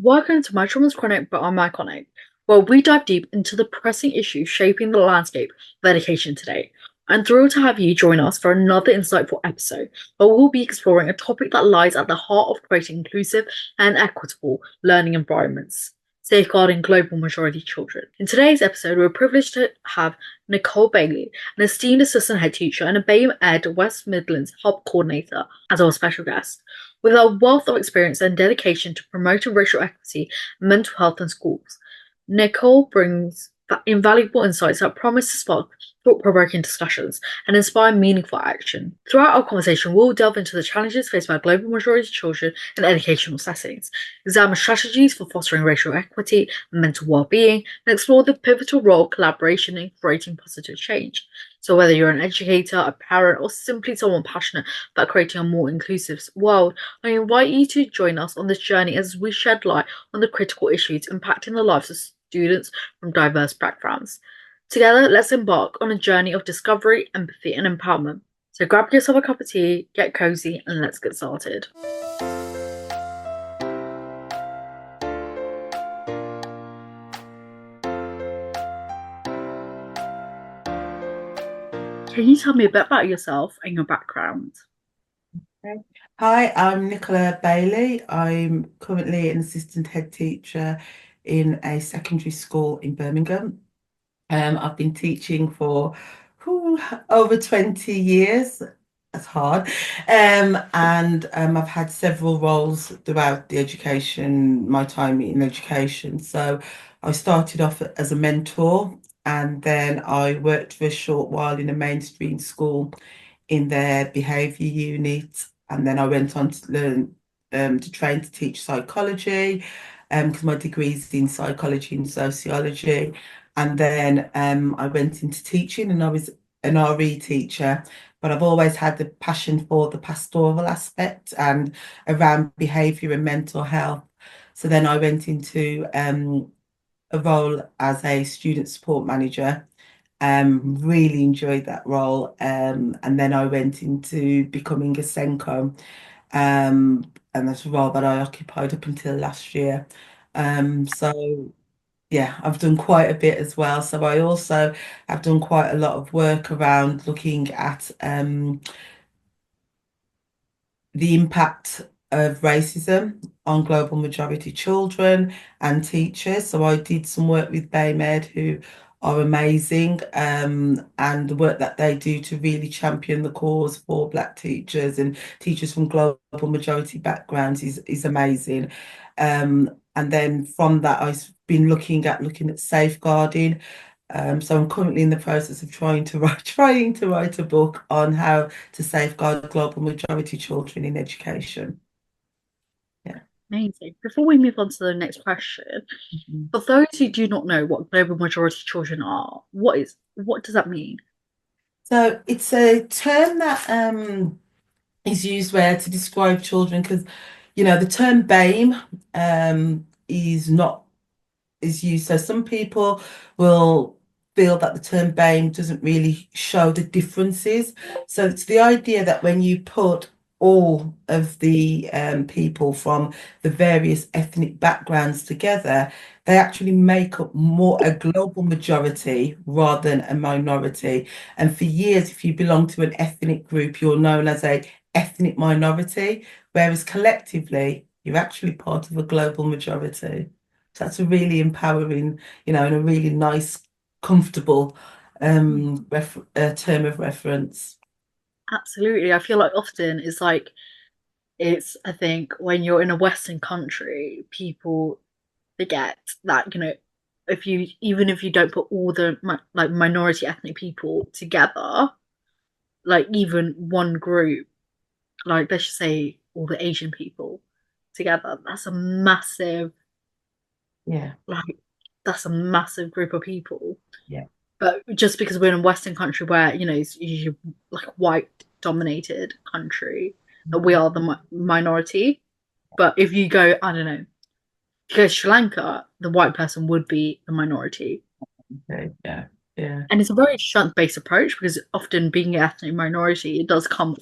Welcome to My Trauma's Chronic, but I'm Iconic, where we dive deep into the pressing issues shaping the landscape of education today. I'm thrilled to have you join us for another insightful episode, where we'll be exploring a topic that lies at the heart of creating inclusive and equitable learning environments, safeguarding global majority children. In today's episode, we're privileged to have Nicole Bailey, an esteemed assistant head teacher and a BAMEed West Midlands hub coordinator, as our special guest. With a wealth of experience and dedication to promoting racial equity and mental health in schools, Nicole brings invaluable insights that promise to spark thought-provoking discussions and inspire meaningful action. Throughout our conversation, we'll delve into the challenges faced by global majority children in educational settings, examine strategies for fostering racial equity and mental well-being, and explore the pivotal role of collaboration in creating positive change. So whether you're an educator, a parent, or simply someone passionate about creating a more inclusive world, I invite you to join us on this journey as we shed light on the critical issues impacting the lives of students from diverse backgrounds. Together, let's embark on a journey of discovery, empathy, and empowerment. So grab yourself a cup of tea, get cozy, and let's get started. Can you tell me a bit about yourself and your background? Okay. Hi, I'm Nicola Bailey. I'm currently an assistant head teacher in a secondary school in Birmingham. I've been teaching for whew, over 20 years. That's hard. And I've had several roles throughout my time in education. So I started off as a mentor, and then I worked for a short while in a mainstream school in their behaviour unit, and then I went on to learn to train to teach psychology, because my degree is in psychology and sociology. And then I went into teaching, and I was an RE teacher, but I've always had the passion for the pastoral aspect and around behaviour and mental health. So then I went into a role as a student support manager. Really enjoyed that role. And then I went into becoming a Senko. And that's a role that I occupied up until last year. So yeah, I've done quite a bit as well. So I also have done quite a lot of work around looking at the impact of racism on global majority children and teachers. So I did some work with BAMEed, who are amazing, and the work that they do to really champion the cause for Black teachers and teachers from global majority backgrounds is amazing. And then from that, I've been looking at safeguarding. So I'm currently in the process of trying to write a book on how to safeguard global majority children in education. Yeah. Amazing. Before we move on to the next question, Mhm. for those who do not know what global majority children are, what does that mean? So it's a term that is used where to describe children, because the term BAME is not is used. So some people will feel that the term BAME doesn't really show the differences. So it's the idea that when you put all of the people from the various ethnic backgrounds together, they actually make up more a global majority rather than a minority. And for years, if you belong to an ethnic group, you're known as a ethnic minority, whereas collectively, you're actually part of a global majority. So that's a really empowering, and a really nice, comfortable term of reference. Absolutely. I feel like often I think when you're in a Western country, people forget that, even if you don't put all the minority ethnic people together, like even one group, like let's just say all the Asian people together, Yeah, like that's a massive group of people. yeah. But just because we're in a Western country where, it's usually like a white dominated country, that we Mhm. are the minority. But if you go, I don't know, if you go to Sri Lanka, the white person would be the minority. Okay, yeah, yeah, And it's a very strength-based approach because often being an ethnic minority, it does come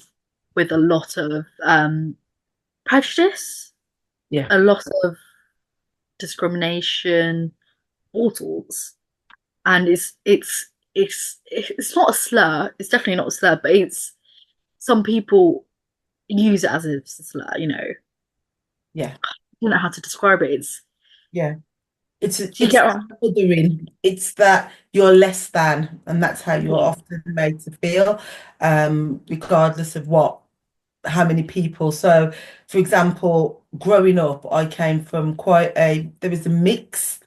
with a lot of prejudice, yeah, a lot of discrimination, all sorts. And it's not a slur. It's definitely not a slur, but it's some people use it as a slur. Yeah, I don't know how to describe it. It's yeah. It's do you it's get that othering. It's that you're less than, and that's how you're yeah, often made to feel, regardless of how many people. So, for example, growing up, I came from there was a mix,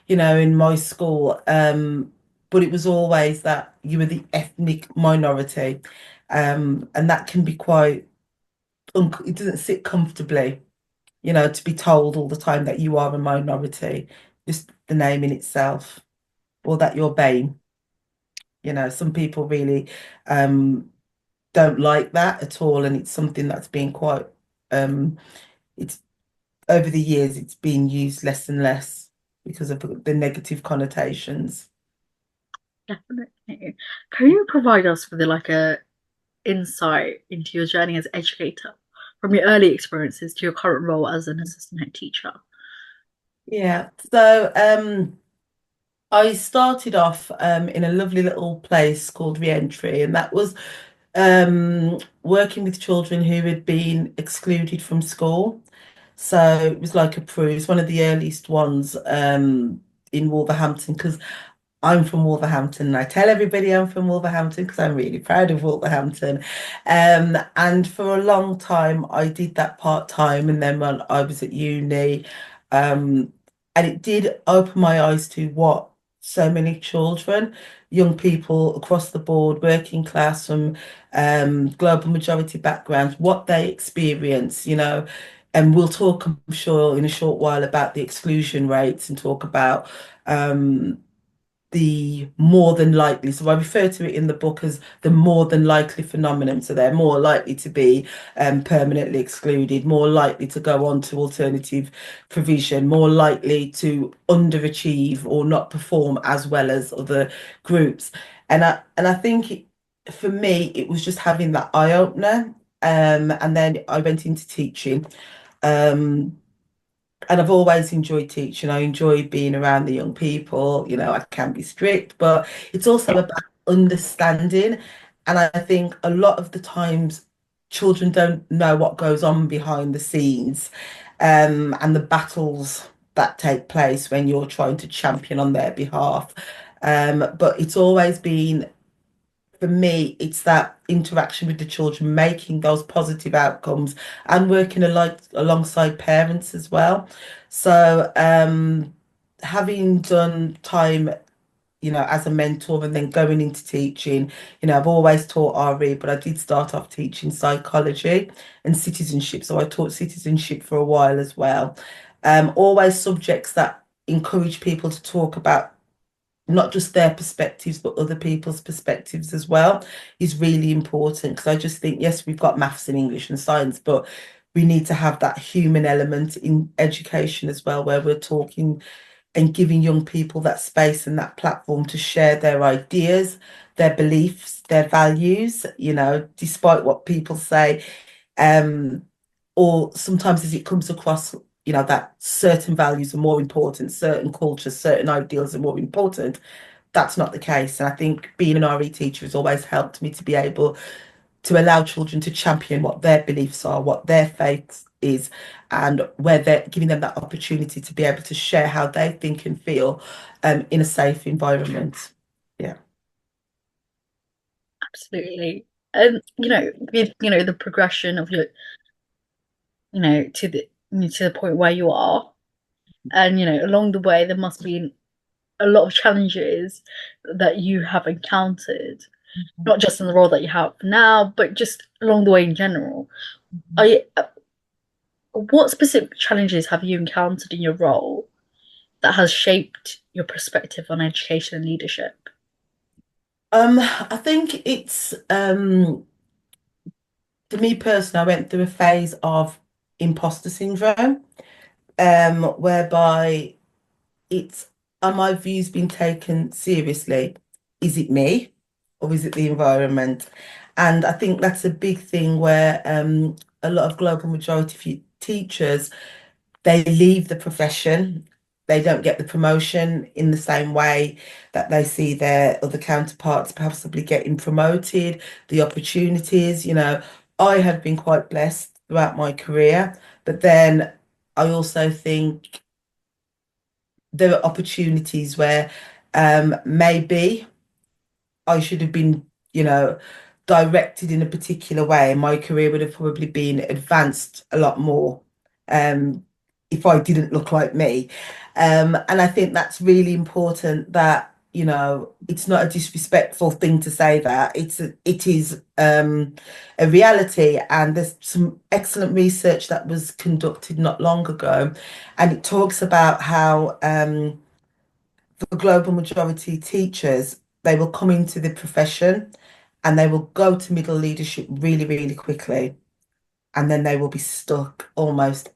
in my school, but it was always that you were the ethnic minority, and that can be it doesn't sit comfortably, to be told all the time that you are a minority, just the name in itself, or that you're BAME. Some people really um, don't like that at all, and it's something that's been um, it's over the years, it's been used less and less because of the negative connotations. definitely. Can you provide us with like a insight into your journey as educator from your early experiences to your current role as an assistant head teacher? Yeah. So I started off in a lovely little place called Reentry, and that was working with children who had been excluded from school. So it was like it was one of the earliest ones in Wolverhampton, because I'm from Wolverhampton, and I tell everybody I'm from Wolverhampton because I'm really proud of Wolverhampton. And for a long time, I did that part time, and then when I was at uni, um, and it did open my eyes to what so many children, young people across the board, working class from global majority backgrounds, what they experience, And we'll talk, I'm sure, in a short while about the exclusion rates and talk about the more than likely. So I refer to it in the book as the more than likely phenomenon. So they're more likely to be permanently excluded, more likely to go on to alternative provision, more likely to underachieve or not perform as well as other groups. And I think for me, it was just having that eye opener. And then I went into teaching. Um, and I've always enjoyed teaching. I enjoy being around the young people. I can be strict, but it's also about understanding. And I think a lot of the times children don't know what goes on behind the scenes, and the battles that take place when you're trying to champion on their behalf. But it's always been, for me, it's that interaction with the children, making those positive outcomes and working alongside parents as well. So, having done time, as a mentor and then going into teaching, I've always taught RE, but I did start off teaching psychology and citizenship. So I taught citizenship for a while as well. Always subjects that encourage people to talk about not just their perspectives, but other people's perspectives as well is really important. Because I just think, yes, we've got maths and English and science, but we need to have that human element in education as well, where we're talking and giving young people that space and that platform to share their ideas, their beliefs, their values, despite what people say. Um, or sometimes as it comes across, that certain values are more important, certain cultures, certain ideals are more important. That's not the case. And I think being an RE teacher has always helped me to be able to allow children to champion what their beliefs are, what their faith is, and where they're giving them that opportunity to be able to share how they think and feel in a safe environment. Yeah. Absolutely. With the progression of your, to the point where you are, and along the way there must be a lot of challenges that you have encountered, not just in the role that you have now, but just along the way in general. I What specific challenges have you encountered in your role that has shaped your perspective on education and leadership? I think it's for me personally, I went through a phase of imposter syndrome, whereby it's, are my views being taken seriously? Is it me or is it the environment? And I think that's a big thing where a lot of global majority of teachers, they leave the profession they don't get the promotion in the same way that they see their other counterparts possibly getting promoted, the opportunities, I have been quite blessed throughout my career, but then I also think there are opportunities where maybe I should have been, you know, directed in a particular way, and my career would have probably been advanced a lot more um, if I didn't look like me. And I think that's really important that, it's not a disrespectful thing to say that. It is a reality, and there's some excellent research that was conducted not long ago, and it talks about how the global majority teachers, they will come into the profession and they will go to middle leadership really, really quickly. And then they will be stuck almost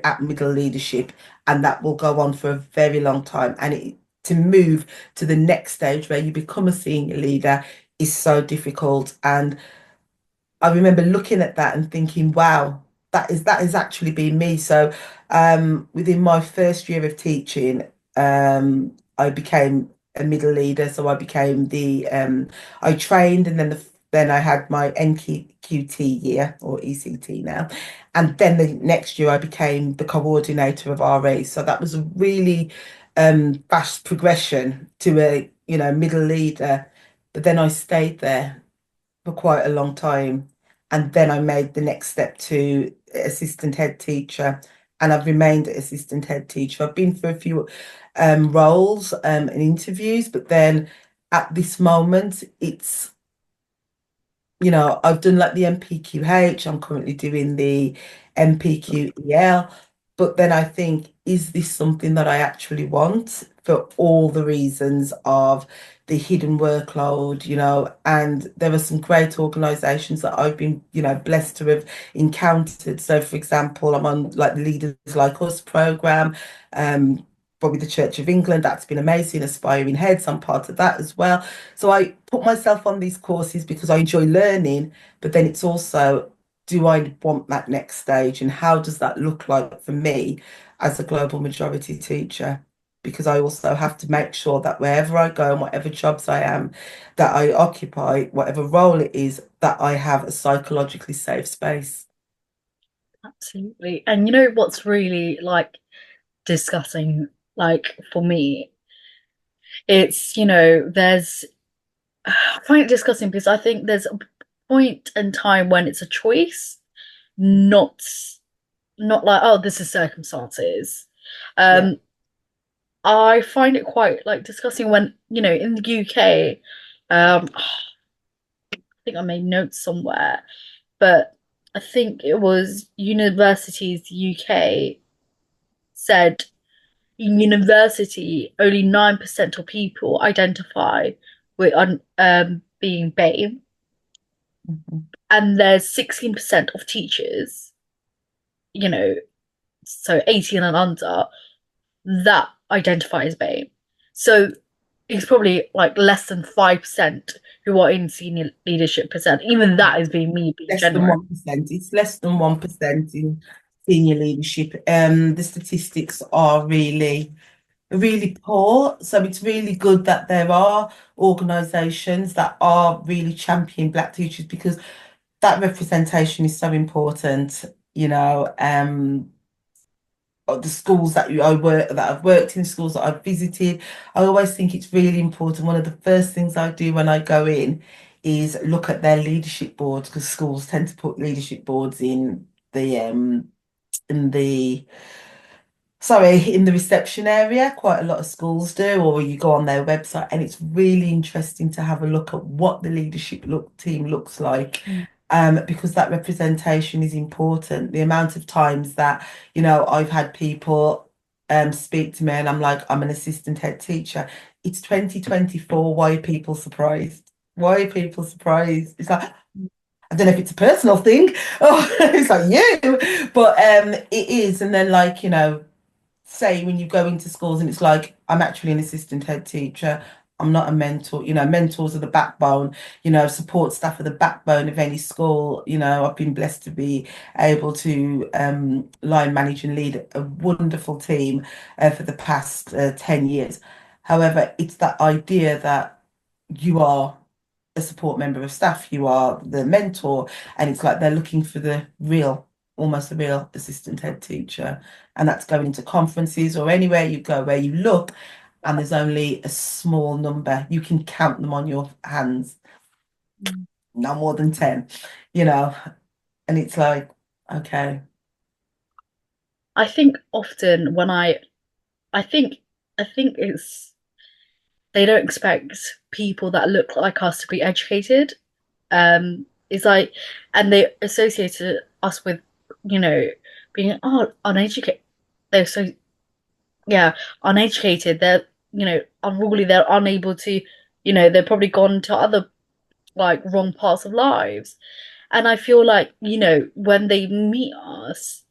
at middle leadership. And that will go on for a very long time. And to move to the next stage where you become a senior leader is so difficult. And I remember looking at that and thinking, wow, that is actually been me. So within my first year of teaching, I became a middle leader. So I became I trained, and then I had my NQT year, or ECT now. And then the next year I became the coordinator of RE. So that was a really fast progression to a, middle leader. But then I stayed there for quite a long time. And then I made the next step to assistant head teacher, and I've remained assistant head teacher. I've been for a few roles and interviews, but then at this moment, I've done like the MPQH, I'm currently doing the MPQEL, but then I think, is this something that I actually want for all the reasons of the hidden workload, and there are some great organisations that I've been, blessed to have encountered. So, for example, I'm on like the Leaders Like Us programme, probably the Church of England. That's been amazing. Aspiring Heads, I'm part of that as well. So I put myself on these courses because I enjoy learning, but then it's also, do I want that next stage, and how does that look like for me as a global majority teacher? Because I also have to make sure that wherever I go and whatever jobs I am, that I occupy, whatever role it is, that I have a psychologically safe space. Absolutely. And you know what's really like discussing, like for me, it's, there's, I find it disgusting because I think there's a point in time when it's a choice, not not like, oh, this is circumstances. Yeah. Um, I find it quite like disgusting when, in the UK, I think I made notes somewhere, but I think it was Universities UK said in university only 9% of people identify with being BAME, Mhm. and there's 16% of teachers, you know, so 18 and under, that identify as BAME. So it's probably like less than 5% who are in senior leadership percent. Even that is being me being Less than generous. 1%. It's less than 1% in senior leadership. The statistics are really, really poor. So it's really good that there are organisations that are really championing Black teachers, because that representation is so important. The schools that I've worked in, schools that I've visited, I always think it's really important. One of the first things I do when I go in is look at their leadership boards, because schools tend to put leadership boards in the in the reception area. Quite a lot of schools do, or you go on their website, and it's really interesting to have a look at what the leadership team looks like. Mm. Because that representation is important. The amount of times that, I've had people speak to me and I'm like, I'm an assistant head teacher. It's 2024. Why are people surprised? Why are people surprised? It's like, I don't know if it's a personal thing. Oh, it's like you, but it is. And then, say when you go into schools and it's like, I'm actually an assistant head teacher. I'm not a mentor. Mentors are the backbone. Support staff are the backbone of any school. I've been blessed to be able to line manage and lead a wonderful team for the past 10 years. However, it's that idea that you are a support member of staff, you are the mentor, and it's like they're looking for the real, almost a real assistant head teacher. And that's going to conferences or anywhere you go where you look, and there's only a small number. You can count them on your hands, Mm. no more than 10, you know, and it's like, okay. I think often when I think I think it's they don't expect people that look like us to be educated. It's like, and they associated us with, you know, being uneducated. They're so yeah, uneducated. They're unruly. They're unable to, they're probably gone to other like wrong parts of lives. And I feel like, when they meet us,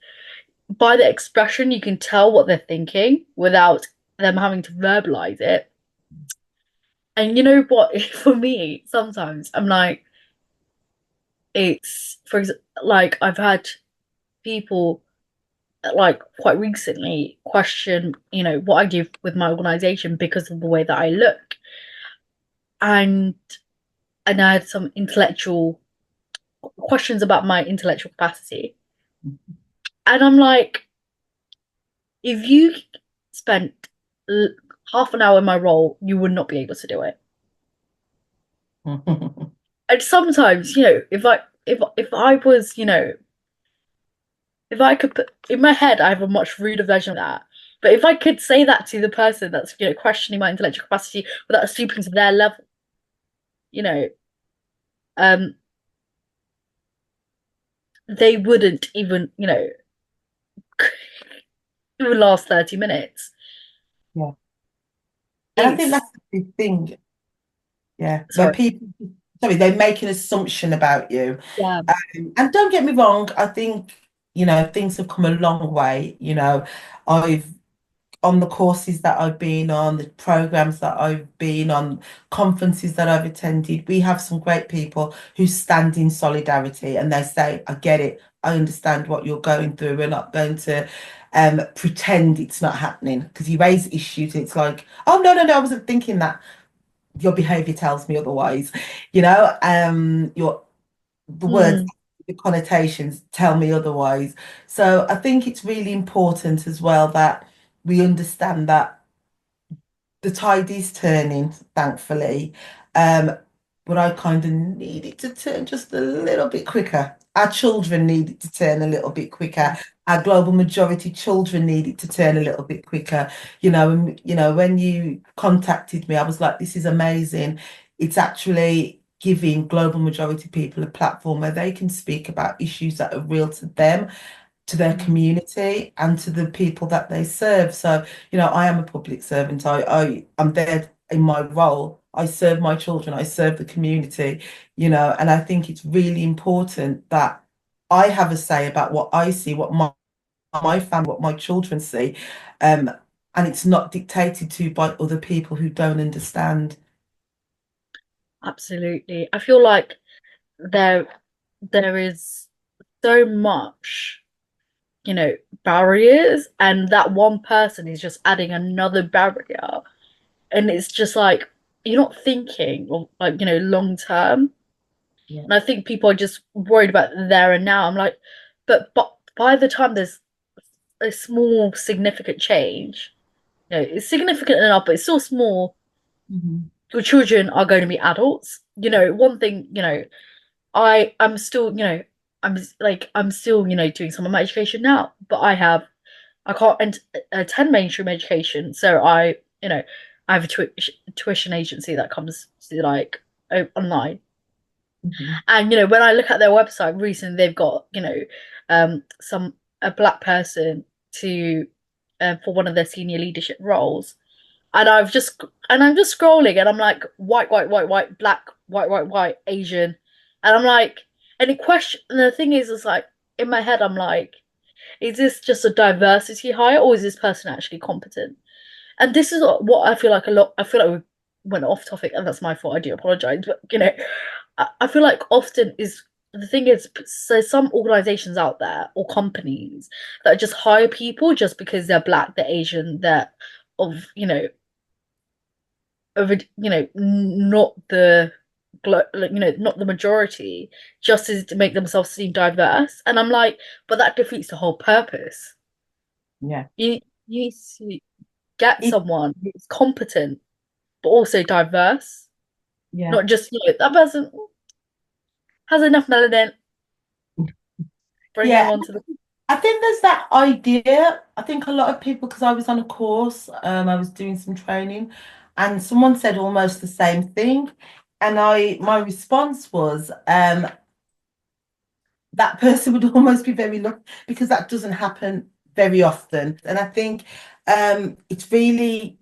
by the expression, you can tell what they're thinking without them having to verbalize it. And you know what? For me, sometimes I'm like, for example, like I've had people like quite recently question, what I do with my organization because of the way that I look. And I had some intellectual questions about my intellectual capacity. And I'm like, if you spent half an hour in my role, you would not be able to do it. And sometimes, if I was, if I could put in my head, I have a much ruder version of that. But if I could say that to the person that's, questioning my intellectual capacity without stooping to their level, you know, um, they wouldn't even, even last 30 minutes. Yeah. And I think It's that's the big thing. Yeah. When sorry. people, sorry, they make an assumption about you. Yeah. And don't get me wrong, I think, things have come a long way. I've on the courses that I've been on, the programs that I've been on, conferences that I've attended, we have some great people who stand in solidarity and they say, I get it, I understand what you're going through. We're not going to pretend it's not happening because you raise issues and it's like, oh no, no, no, I wasn't thinking that. Your behavior tells me otherwise, your the words, Mm, the connotations tell me otherwise. So I think it's really important as well that we understand that the tide is turning, thankfully. Um, but I kind of need it to turn just a little bit quicker. Our children need it to turn a little bit quicker. Our global majority children need it to turn a little bit quicker. And when you contacted me, I was like, this is amazing. It's actually giving global majority people a platform where they can speak about issues that are real to them, to their mm. community and to the people that they serve. So, I am a public servant. I'm there in my role. I serve my children, I serve the community, and I think it's really important that I have a say about what I see, what my family, what my children see. Um, and it's not dictated to by other people who don't understand. Absolutely. I feel like there there is so much, barriers, and that one person is just adding another barrier. And it's just like you're not thinking of like, long term. Yeah. And I think people are just worried about there and now. I'm like, but by the time there's a small significant change, it's significant enough, but it's still small. Mhm. Your children are going to be adults. One thing, I'm still, I'm still, doing some of my education now, but I can't attend mainstream education, so I have a tuition agency that comes to like online. Mhm. And when I look at their website recently, they've got some a black person to for one of their senior leadership roles, and I'm just scrolling, and I'm like white, white, white, white, black, white, white, white, Asian, and I'm like, and the thing is like in my head, I'm like, is this just a diversity hire, or is this person actually competent? And this is what I feel like a lot. I feel like went off topic, and that's my fault. I do apologize, but I feel like often is the thing is, so some organizations out there or companies that just hire people just because they're black, they're Asian, they're of not the not the majority, just as to make themselves seem diverse. And I'm like, but that defeats the whole purpose. Yeah. You you need to get It, someone who's competent but also diverse, yeah. not just that person has enough melanin, bring him Yeah. onto the. I think there's that idea. I think a lot of people, because I was on a course, I was doing some training, and someone said almost the same thing. And my response was, that person would almost be very lucky because that doesn't happen very often. And I think it's really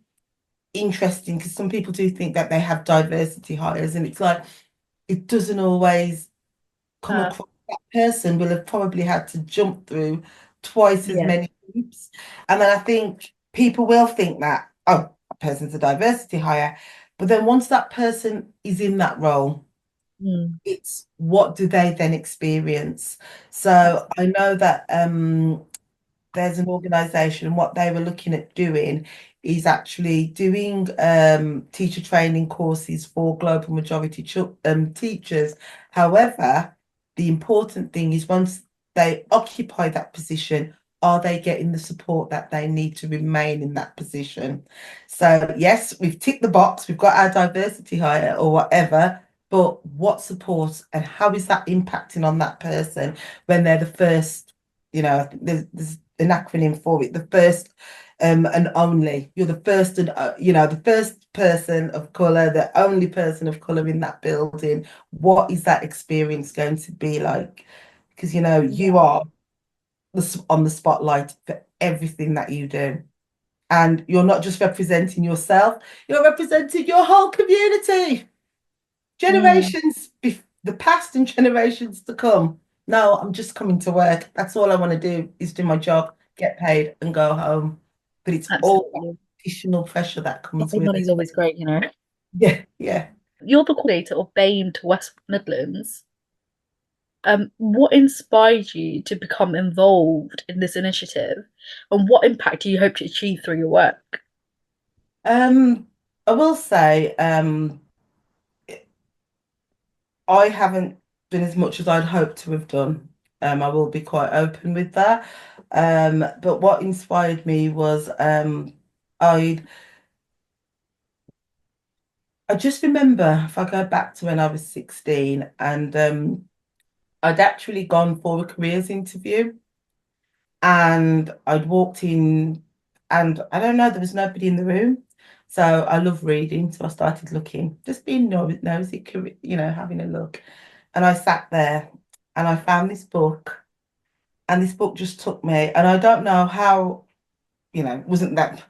interesting because some people do think that they have diversity hires, and it's like it doesn't always come Uh, across. That person will have probably had to jump through twice as yeah. many hoops. And then I think people will think that, oh, a person's a diversity hire. But then once that person is in that role, Mm, it's what do they then experience? So I know that there's an organization, and what they were looking at doing is actually doing teacher training courses for global majority teachers. However, the important thing is once they occupy that position, are they getting the support that they need to remain in that position? So, yes, we've ticked the box, we've got our diversity hire or whatever, but what support and how is that impacting on that person when they're the first? There's an acronym for it, the first and only. You're the first and the first person of color, the only person of color in that building. What is that experience going to be like? Because you yeah. are on the spotlight for everything that you do. And you're not just representing yourself, you're representing your whole community, Mm, generations, the past and generations to come. No, I'm just coming to work. That's all I want to do is do my job, get paid, and go home. But it's all that absolutely. additional pressure that comes Nothing with money's it. always great. Yeah, yeah. You're the coordinator of BAMEed to West Midlands. What inspired you to become involved in this initiative, and what impact do you hope to achieve through your work? I will say, I haven't done as much as I'd hoped to have done. I will be quite open with that. But what inspired me was I I just remember if I go back to when I was 16 and I'd actually gone for a careers interview and I'd walked in and I don't know, there was nobody in the room. So I love reading. So I started looking, just being nosy, having a look. And I sat there and I found this book and this book just took me. And I don't know how wasn't that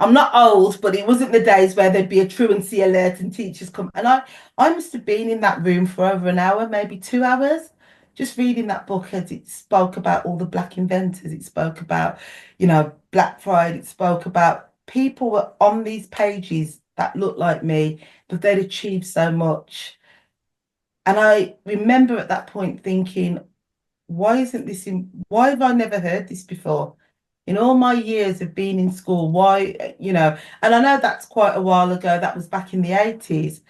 I'm not old, but it wasn't the days where there'd be a truancy alert and teachers come. And I must have been in that room for over an hour, maybe 2 hours, just reading that book as it spoke about all the black inventors. It spoke about, Black Pride. It spoke about people were on these pages that looked like me, but they'd achieved so much. And I remember at that point thinking, why have I never heard this before? In all my years of being in school, and I know that's quite a while ago, that was back in the 80s,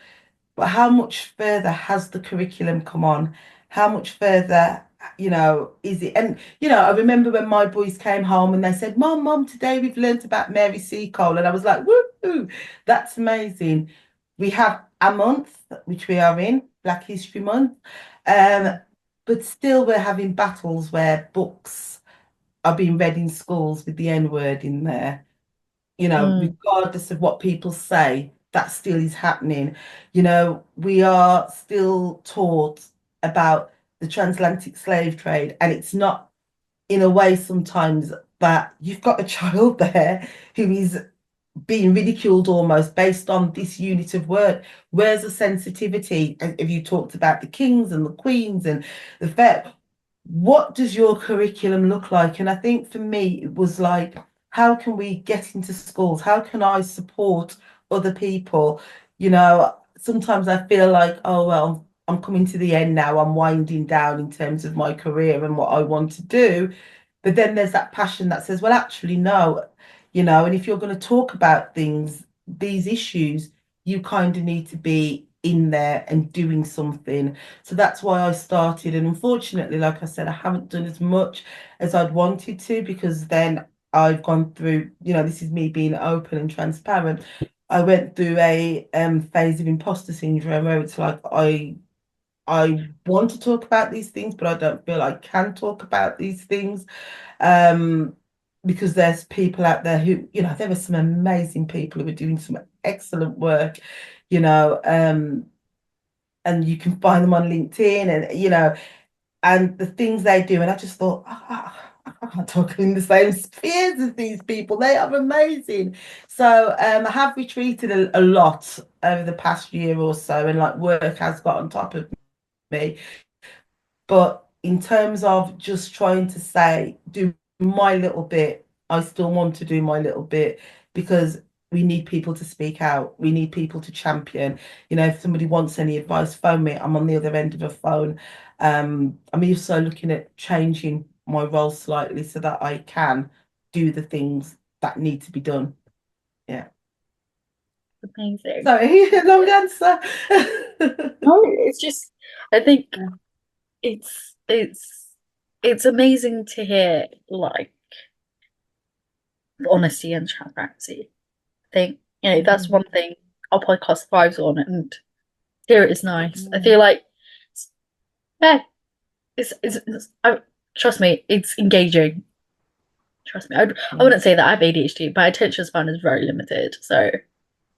but how much further has the curriculum come on? How much further, is it? And, I remember when my boys came home and they said, Mom, today we've learnt about Mary Seacole. And I was like, woo, that's amazing. We have a month, which we are in, Black History Month. Um, but still we're having battles where books are being read in schools with the N word in there. Mm, Regardless of what people say, that still is happening. We are still taught about the transatlantic slave trade, and it's not in a way sometimes that you've got a child there who is being ridiculed almost based on this unit of work. Where's the sensitivity? Have you talked about the kings and the queens and the fair? What does your curriculum look like? And I think for me, it was like, how can we get into schools? How can I support other people? Sometimes I feel like, oh, well, I'm coming to the end now. I'm winding down in terms of my career and what I want to do. But then there's that passion that says, well, actually, no, and if you're going to talk about things, these issues, you kind of need to be in there and doing something. So that's why I started. And unfortunately, like I said, I haven't done as much as I'd wanted to, because then I've gone through, this is me being open and transparent. I went through a phase of imposter syndrome where it's like I want to talk about these things, but I don't feel I can talk about these things, um, because there's people out there who, there are some amazing people who are doing some excellent work, you know, um, and you can find them on LinkedIn, and and the things they do. And I just thought, I can't talk in the same spheres as these people. They are amazing. So I have retreated a lot over the past year or so, and like work has got on top of me. But in terms of just trying to say, do my little bit, I still want to do my little bit, because we need people to speak out. We need people to champion. If somebody wants any advice, phone me. I'm on the other end of a phone. I'm also looking at changing my role slightly so that I can do the things that need to be done. Yeah. Amazing. Sorry, long answer. No, it's just I think it's it's it's amazing to hear like honesty and transparency. I think, that's one thing our podcast thrives on, and here it is nice. I feel like yeah, trust me, it's engaging. Trust me. I wouldn't say that I have ADHD. My attention span is very limited. So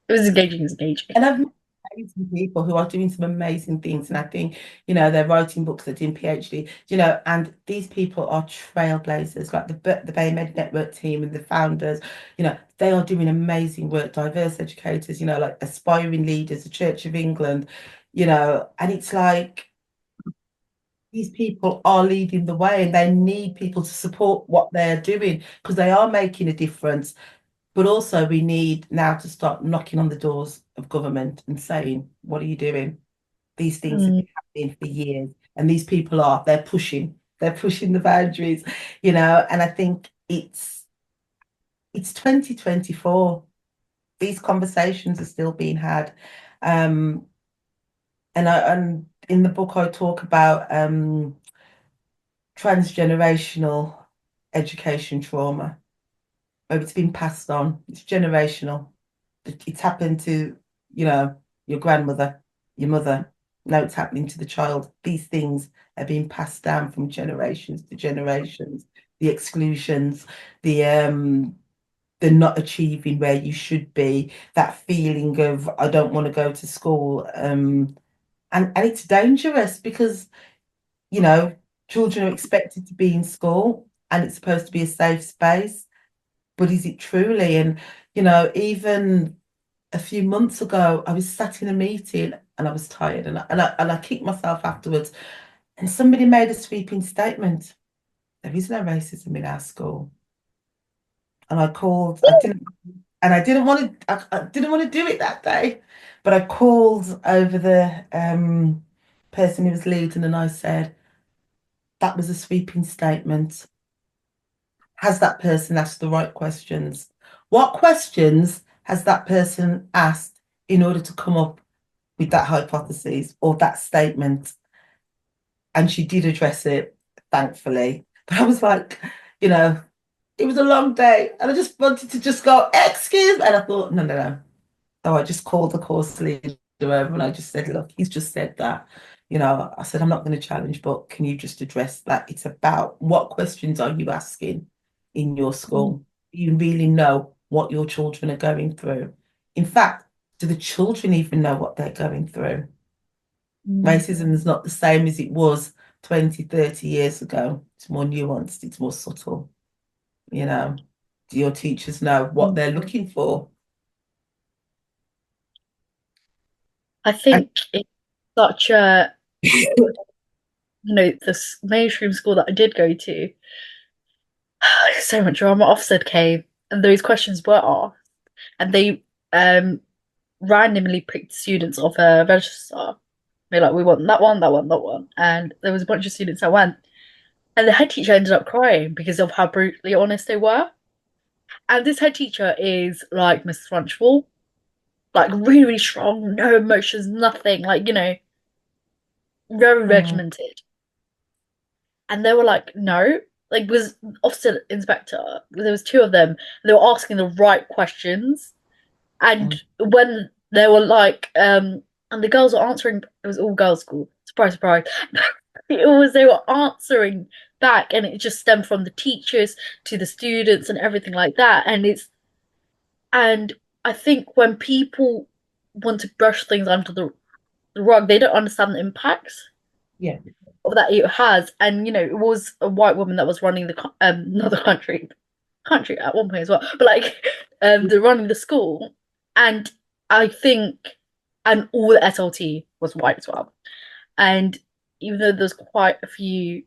it was engaging is engaging. And I've met amazing people who are doing some amazing things. And I think, they're writing books, they're doing PhD, and these people are trailblazers, like the BAMEed network team and the founders, they are doing amazing work, diverse educators, like aspiring leaders, the Church of England, and it's like these people are leading the way, and they need people to support what they're doing, because they are making a difference. But also, we need now to start knocking on the doors of government and saying, what are you doing? These things have Mm, been happening for years, and these people they're pushing the boundaries, and I think it's 2024. These conversations are still being had. Um, and in the book I talk about transgenerational education trauma, where it's been passed on. It's generational. It's happened to, your grandmother, your mother. Now it's happening to the child. These things are being passed down from generations to generations. The exclusions, the not achieving where you should be, that feeling of I don't want to go to school. And it's dangerous because, you know, children are expected to be in school and it's supposed to be a safe space. But is it truly? And, even a few months ago, I was sat in a meeting and I was tired, and I kicked myself afterwards. And somebody made a sweeping statement. There is no racism in our school. And I didn't want to, I didn't want to do it that day, but I called over the person who was leading, and I said, that was a sweeping statement. Has that person asked the right questions? What questions has that person asked in order to come up with that hypothesis or that statement? And she did address it, thankfully. But I was like, you know, it was a long day and I just wanted to just go, excuse me. And I thought, no, no, no. So I just called the course leader over and I just said, look, he's just said that. I said, I'm not going to challenge, but can you just address that? It's about what questions are you asking in your mm, school? Do you really know what your children are going through? In fact, do the children even know what they're going through? mm, Racism is not the same as it was 20, 30 years ago. It's more nuanced, it's more subtle, you know. Do your teachers know what mm. they're looking for? I And think it's such a, this mainstream school that I did go to, so much drama. Officer came and those questions were asked, and they, um, randomly picked students off a register. They're like, we want that one, that one, that one. And there was a bunch of students that went. And the head teacher ended up crying because of how brutally honest they were. And this head teacher is like Mrs. Trunchbull, like really, really strong, no emotions, nothing, like, very Mm, regimented. And they were like, no, like was officer inspector. There was two of them. They were asking the right questions. And mm, when they were like, and the girls were answering, it was all girls' school. Surprise, surprise. It was they were answering back, and it just stemmed from the teachers to the students and everything like that. And I think when people want to brush things under the rug, they don't understand the impacts yeah, of that it has. And it was a white woman that was running not the country at one point as well, but like the running the school, and I think and all the SLT was white as well. And even though there's quite a few,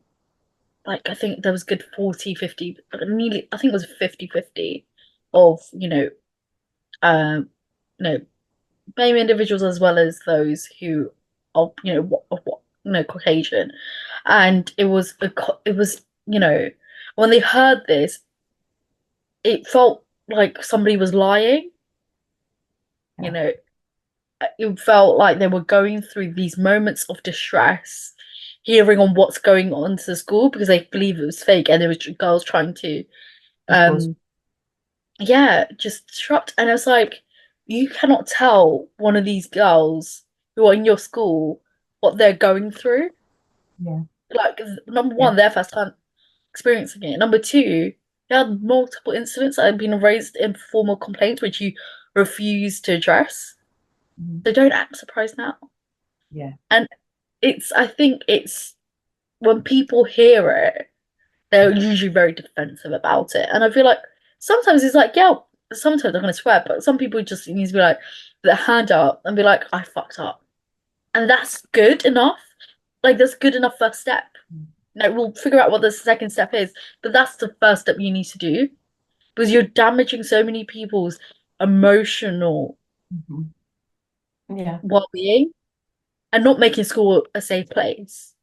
like I think there was good 40, 50, but nearly I think it was 50-50 of, um, you know, BAME individuals as well as those who are, Caucasian. And it was, when they heard this, it felt like somebody was lying, you yeah, know, it felt like they were going through these moments of distress, hearing on what's going on to the school because they believe it was fake and there was girls trying to of course. um yeah, just disrupt. And I was like, you cannot tell one of these girls who are in your school what they're going through. Yeah, Like, number yeah, one, their first time experiencing it. Number two, they had multiple incidents that had been raised in formal complaints, which you refuse to address. mm, So don't act surprised now. yeah, And I think it's when people hear it, they're usually very defensive about it. And I feel like sometimes it's like, yeah, sometimes they're gonna swear, but some people just need to be like, put their hand up and be like, I fucked up. And that's good enough. Like that's good enough first step. mm, Now we'll figure out what the second step is, but that's the first step you need to do because you're damaging so many people's emotional mhm, yeah, well-being and not making school a safe place.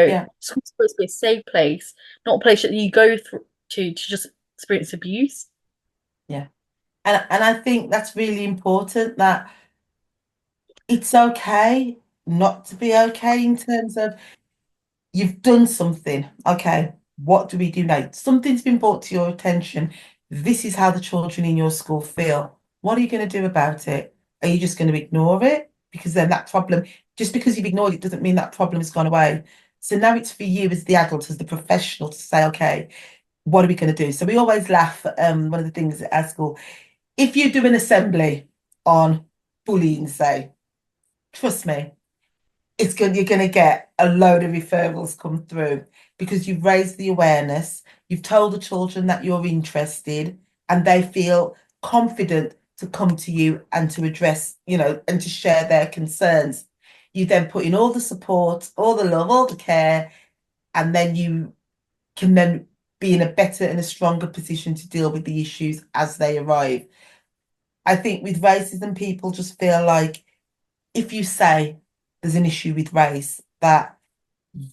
yeah, School's supposed to be a safe place, not a place that you go through to just experience abuse. yeah. And I think that's really important that it's okay not to be okay in terms of you've done something. Okay, what do we do now? Something's been brought to your attention. This is how the children in your school feel. What are you going to do about it? Are you just going to ignore it? Because then that problem, just because you've ignored it, doesn't mean that problem has gone away. So now it's for you as the adult, as the professional, to say, okay, what are we going to do? So we always laugh. One of the things at school, if you do an assembly on bullying, say, trust me, it's good. You're going to get a load of referrals come through because you've raised the awareness. You've told the children that you're interested, and they feel confident to come to you and to address, and to share their concerns. You then put in all the support, all the love, all the care, and then you can then be in a better and a stronger position to deal with the issues as they arrive. I think with racism, people just feel like if you say there's an issue with race, that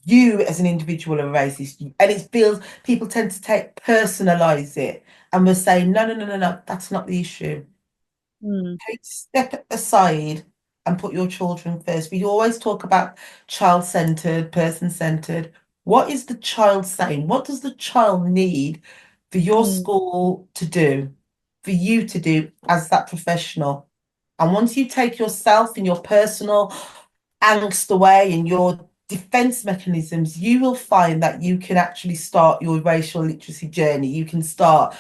you as an individual are racist, and it feels people tend to personalize it, and we're saying no, no, no, no, no, that's not the issue. Mm, Take a step aside and put your children first. We always talk about child-centered, person-centered. What is the child saying? What does the child need for your mm, school to do, for you to do as that professional? And once you take yourself and your personal angst away and your defense mechanisms, you will find that you can actually start your racial literacy journey. You can start,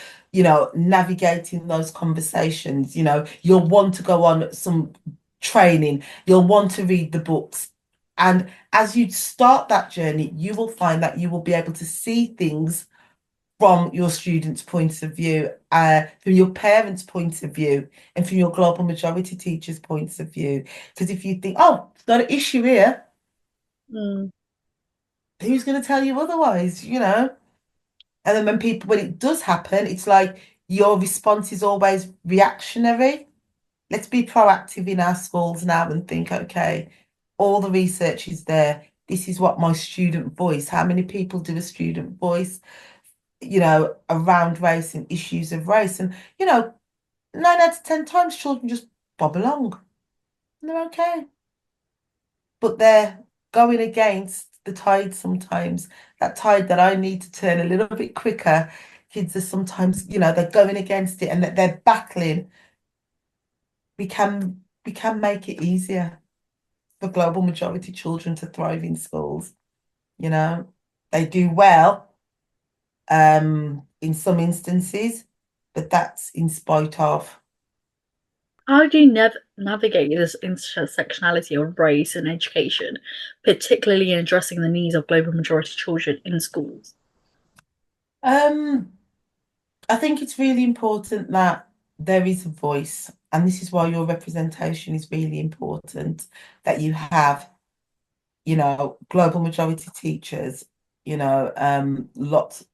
navigating those conversations. You'll want to go on some training, you'll want to read the books. And as you start that journey, you will find that you will be able to see things from your students' points of view, from your parents' points of view, and from your global majority teachers' points of view. Because if you think, oh, it's not an issue here, mm, who's going to tell you otherwise, And then when it does happen, it's like your response is always reactionary. let's be proactive in our schools now and think, okay, all the research is there. This is what my student voice, how many people do a student voice, around race and issues of race? And, 9 out of 10 times children just bob along and they're okay. But they're going against the tide sometimes, that tide that I need to turn a little bit quicker. Kids are sometimes, they're going against it and that they're battling. We can make it easier for global majority children to thrive in schools. You know, they do well in some instances, but that's in spite of. How do you navigate this intersectionality of race and education, particularly in addressing the needs of global majority children in schools? Um, I think it's really important that there is a voice, and this is why your representation is really important, that you have, global majority teachers, lots,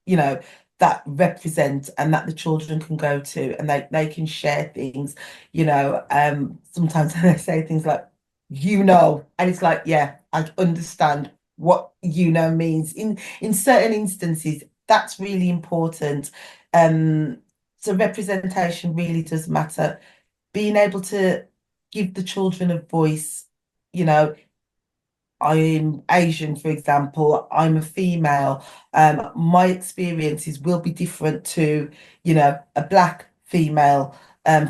that represent and that the children can go to and they can share things, sometimes they say things like, and it's like, yeah, I understand what means. In certain instances, that's really important. Um, so representation really does matter. Being able to give the children a voice, you know, I'm Asian, for example, I'm a female. My experiences will be different to, a black female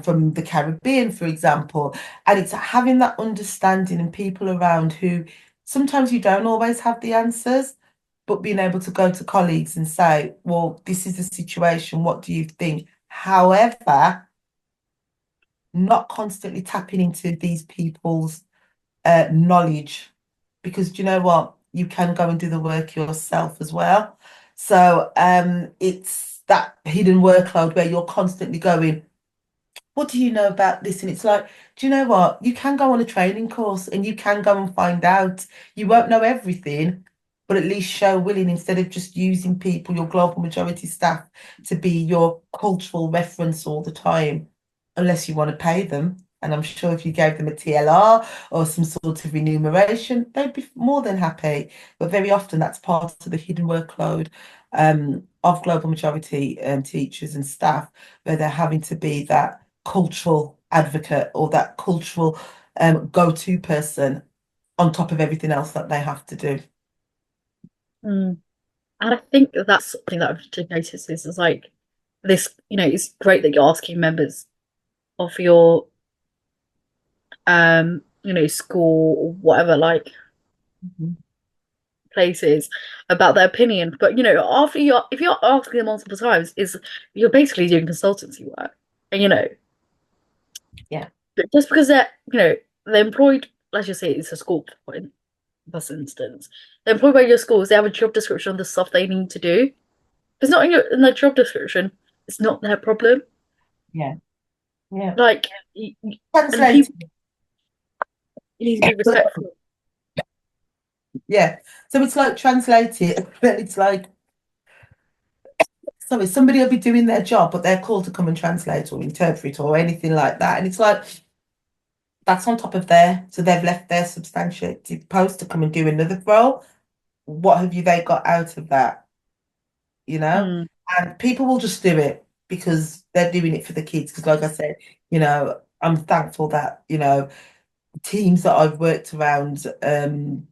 from the Caribbean, for example. And it's having that understanding and people around who sometimes you don't always have the answers, but being able to go to colleagues and say, well, this is the situation, what do you think? However, not constantly tapping into these people's knowledge, because do you know what? You can go and do the work yourself as well. So it's that hidden workload where you're constantly going, what do you know about this? And it's like, do you know what? You can go on a training course and you can go and find out. You won't know everything, but at least show willing instead of just using people, your global majority staff, to be your cultural reference all the time, unless you want to pay them. And I'm sure if you gave them a TLR or some sort of remuneration, they'd be more than happy. But very often that's part of the hidden workload of global majority teachers and staff, where they're having to be that cultural advocate or that cultural go-to person on top of everything else that they have to do. Mm. And I think that's something that I've noticed is like this, it's great that you're asking members of your school or whatever, like Mhm. places about their opinion. But after if you're asking them multiple times, is you're basically doing consultancy work. And Yeah. but just because they're employed, let's just say it's a school in this instance, they're employed by your schools, they have a job description of the stuff they need to do. If it's not in their job description, it's not their problem. Yeah. Yeah. Like and Translate. people need to be respectful. Yeah. So it's like translate it, but it's like, sorry, somebody will be doing their job, but they're called to come and translate or interpret or anything like that. And it's like, that's on top of there. So they've left their substantiated post to come and do another role. What have they got out of that? You know? Mm, And people will just do it because they're doing it for the kids. Because, like I said, I'm thankful that, teams that I've worked around and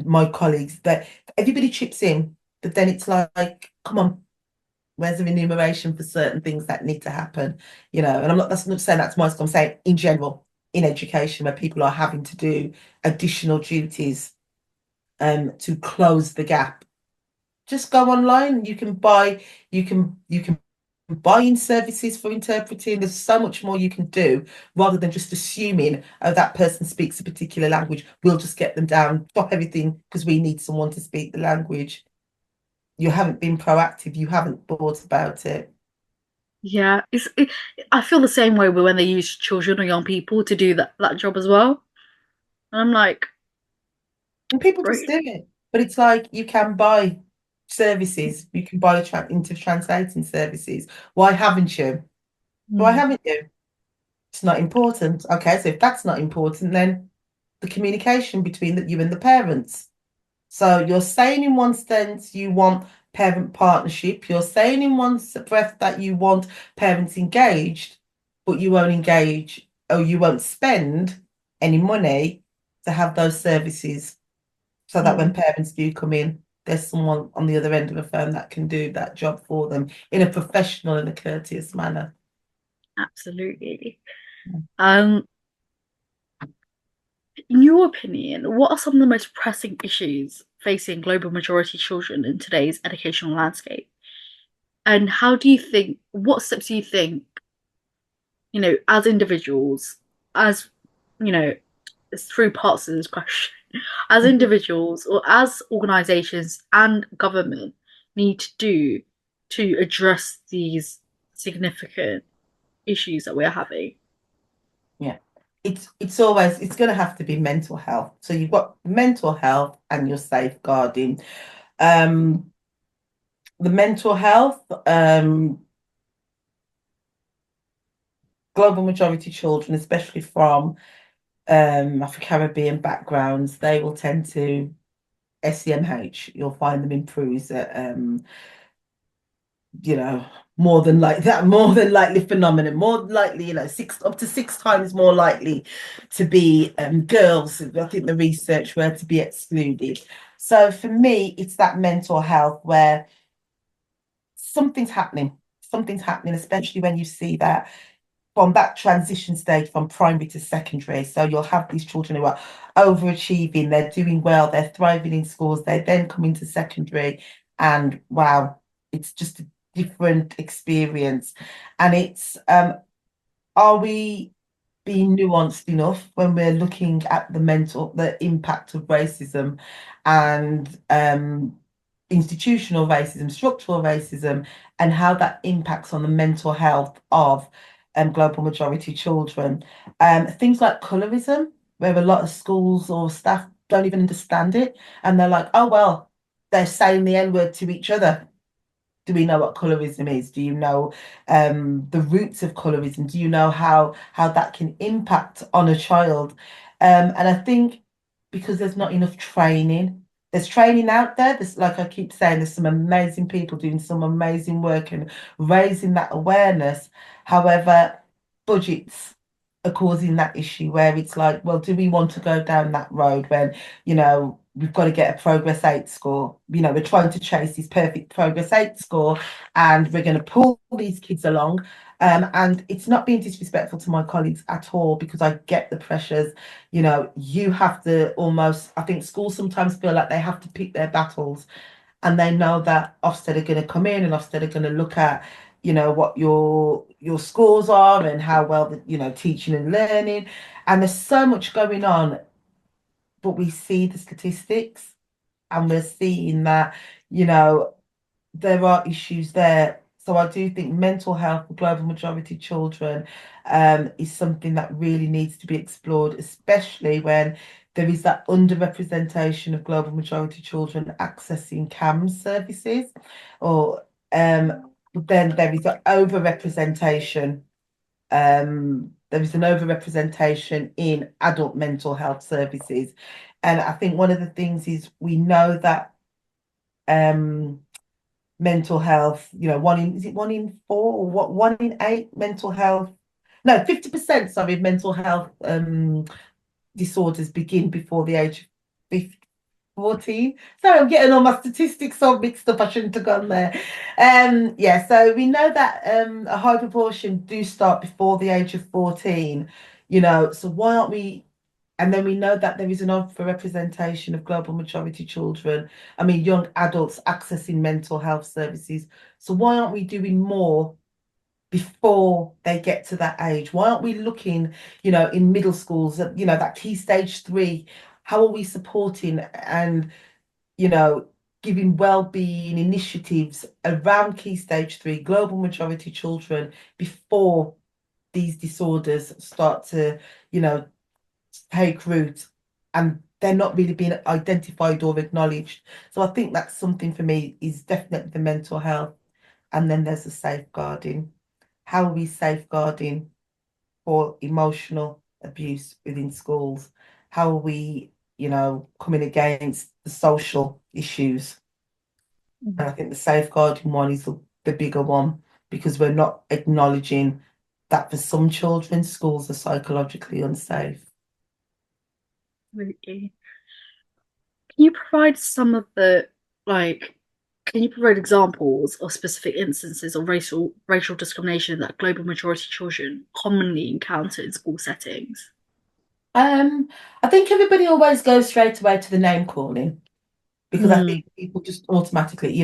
my colleagues, that everybody chips in, but then it's like, come on, where's the remuneration for certain things that need to happen? And that's not saying that's my school, I'm saying in general, in education, where people are having to do additional duties to close the gap. Just go online. You can buy in services for interpreting. There's so much more you can do rather than just assuming, oh, that person speaks a particular language. We'll just get them down, stop everything because we need someone to speak the language. You haven't been proactive. You haven't thought about it. yeah, I feel the same way when they use children or young people to do that job as well. And I'm like, And people just great. do it. But it's like you can buy services. You can buy into translating services. Why haven't you? Why Mm. haven't you? It's not important. Okay, so if that's not important, then the communication between you and the parents. So you're saying in one sense you want parent partnership, you're saying in one breath that you want parents engaged, but you won't engage or you won't spend any money to have those services so that when Mm, parents do come in, there's someone on the other end of the phone that can do that job for them in a professional and a courteous manner. absolutely. Um, in your opinion, what are some of the most pressing issues facing global majority children in today's educational landscape? And how do you think, what steps do you think, as individuals, as, you know, there's three parts to this question, as individuals or as organizations and government need to do to address these significant issues that we're having? Yeah. It's going to have to be mental health. So you've got mental health and your safeguarding. Um, the mental health, global majority children, especially from Afro-Caribbean backgrounds, they will tend to SEMH. You'll find them improves at you know, more than like that, more than likely phenomenon, more likely, six up to 6 times more likely to be girls. I think the research were to be excluded. So for me, it's that mental health where something's happening. Something's happening, especially when you see that from that transition stage from primary to secondary. So you'll have these children who are overachieving, they're doing well, they're thriving in schools, they then come into secondary, and wow, it's just a different experience. And it's are we being nuanced enough when we're looking at the impact of racism and institutional racism, structural racism, and how that impacts on the mental health of global majority children. Things like colorism, where a lot of schools or staff don't even understand it, and they're like, oh, well, they're saying the N-word to each other. Do we know what colorism is? Do you know the roots of colorism? Do you know how that can impact on a child? And I think because there's not enough training, there's training out there. There's, like I keep saying, there's some amazing people doing some amazing work and raising that awareness. However, budgets are causing that issue where it's like, well, do we want to go down that road when, we've got to get a progress 8 score? We're trying to chase this perfect progress 8 score and we're going to pull these kids along. And it's not being disrespectful to my colleagues at all because I get the pressures. You have to almost, I think schools sometimes feel like they have to pick their battles and they know that Ofsted are going to come in and Ofsted are going to look at what your scores are and how well teaching and learning, and there's so much going on, but we see the statistics and we're seeing that you know there are issues there. So I do think mental health for global majority children is something that really needs to be explored, especially when there is that underrepresentation of global majority children accessing CAMS services, or then there is an overrepresentation. There is an overrepresentation in adult mental health services, and I think one of the things is we know that um mental health, is it 1 in 4 or what, 1 in 8 mental health, no, 50%, sorry, mental health disorders begin before the age of 14. Sorry, I'm getting all my statistics all mixed up. I shouldn't have gone there. Yeah, so we know that a high proportion do start before the age of 14, so why aren't we? And then we know that there is an overrepresentation of global majority children, I mean, young adults accessing mental health services. So why aren't we doing more before they get to that age? Why aren't we looking, in middle schools at, that key stage 3? How are we supporting and, you know, giving well-being initiatives around key stage 3, global majority children, before these disorders start to, take root and they're not really being identified or acknowledged. So I think that's something for me is definitely the mental health. And then there's the safeguarding. How are we safeguarding? for emotional abuse within schools? How are we, coming against the social issues? And I think the safeguarding one is the bigger one because we're not acknowledging that for some children, schools are psychologically unsafe. Absolutely. Can you provide some of the like can you provide examples of specific instances of racial discrimination that global majority children commonly encounter in school settings? Um, I think everybody always goes straight away to the name calling because I Mm, think people just automatically,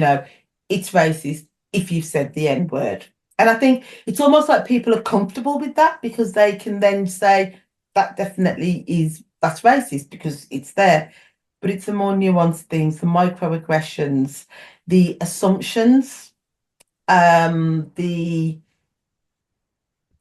it's racist if you've said the N word. And I think it's almost like people are comfortable with that because they can then say that definitely that's racist because it's there. But it's the more nuanced things, the microaggressions, the assumptions, the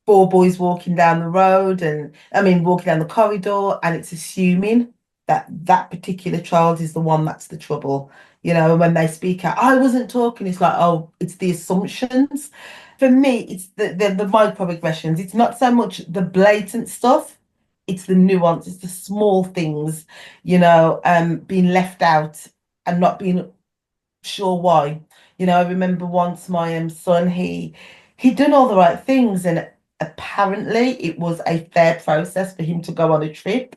four boys walking down the road and I mean walking down the corridor and it's assuming that that particular child is the one that's the trouble. And when they speak out, I wasn't talking, it's like, oh, it's the assumptions. For me, it's the microaggressions. It's not so much the blatant stuff, it's the nuance, it's the small things, being left out and not being sure why. I remember once my son, he'd done all the right things, and apparently it was a fair process for him to go on a trip.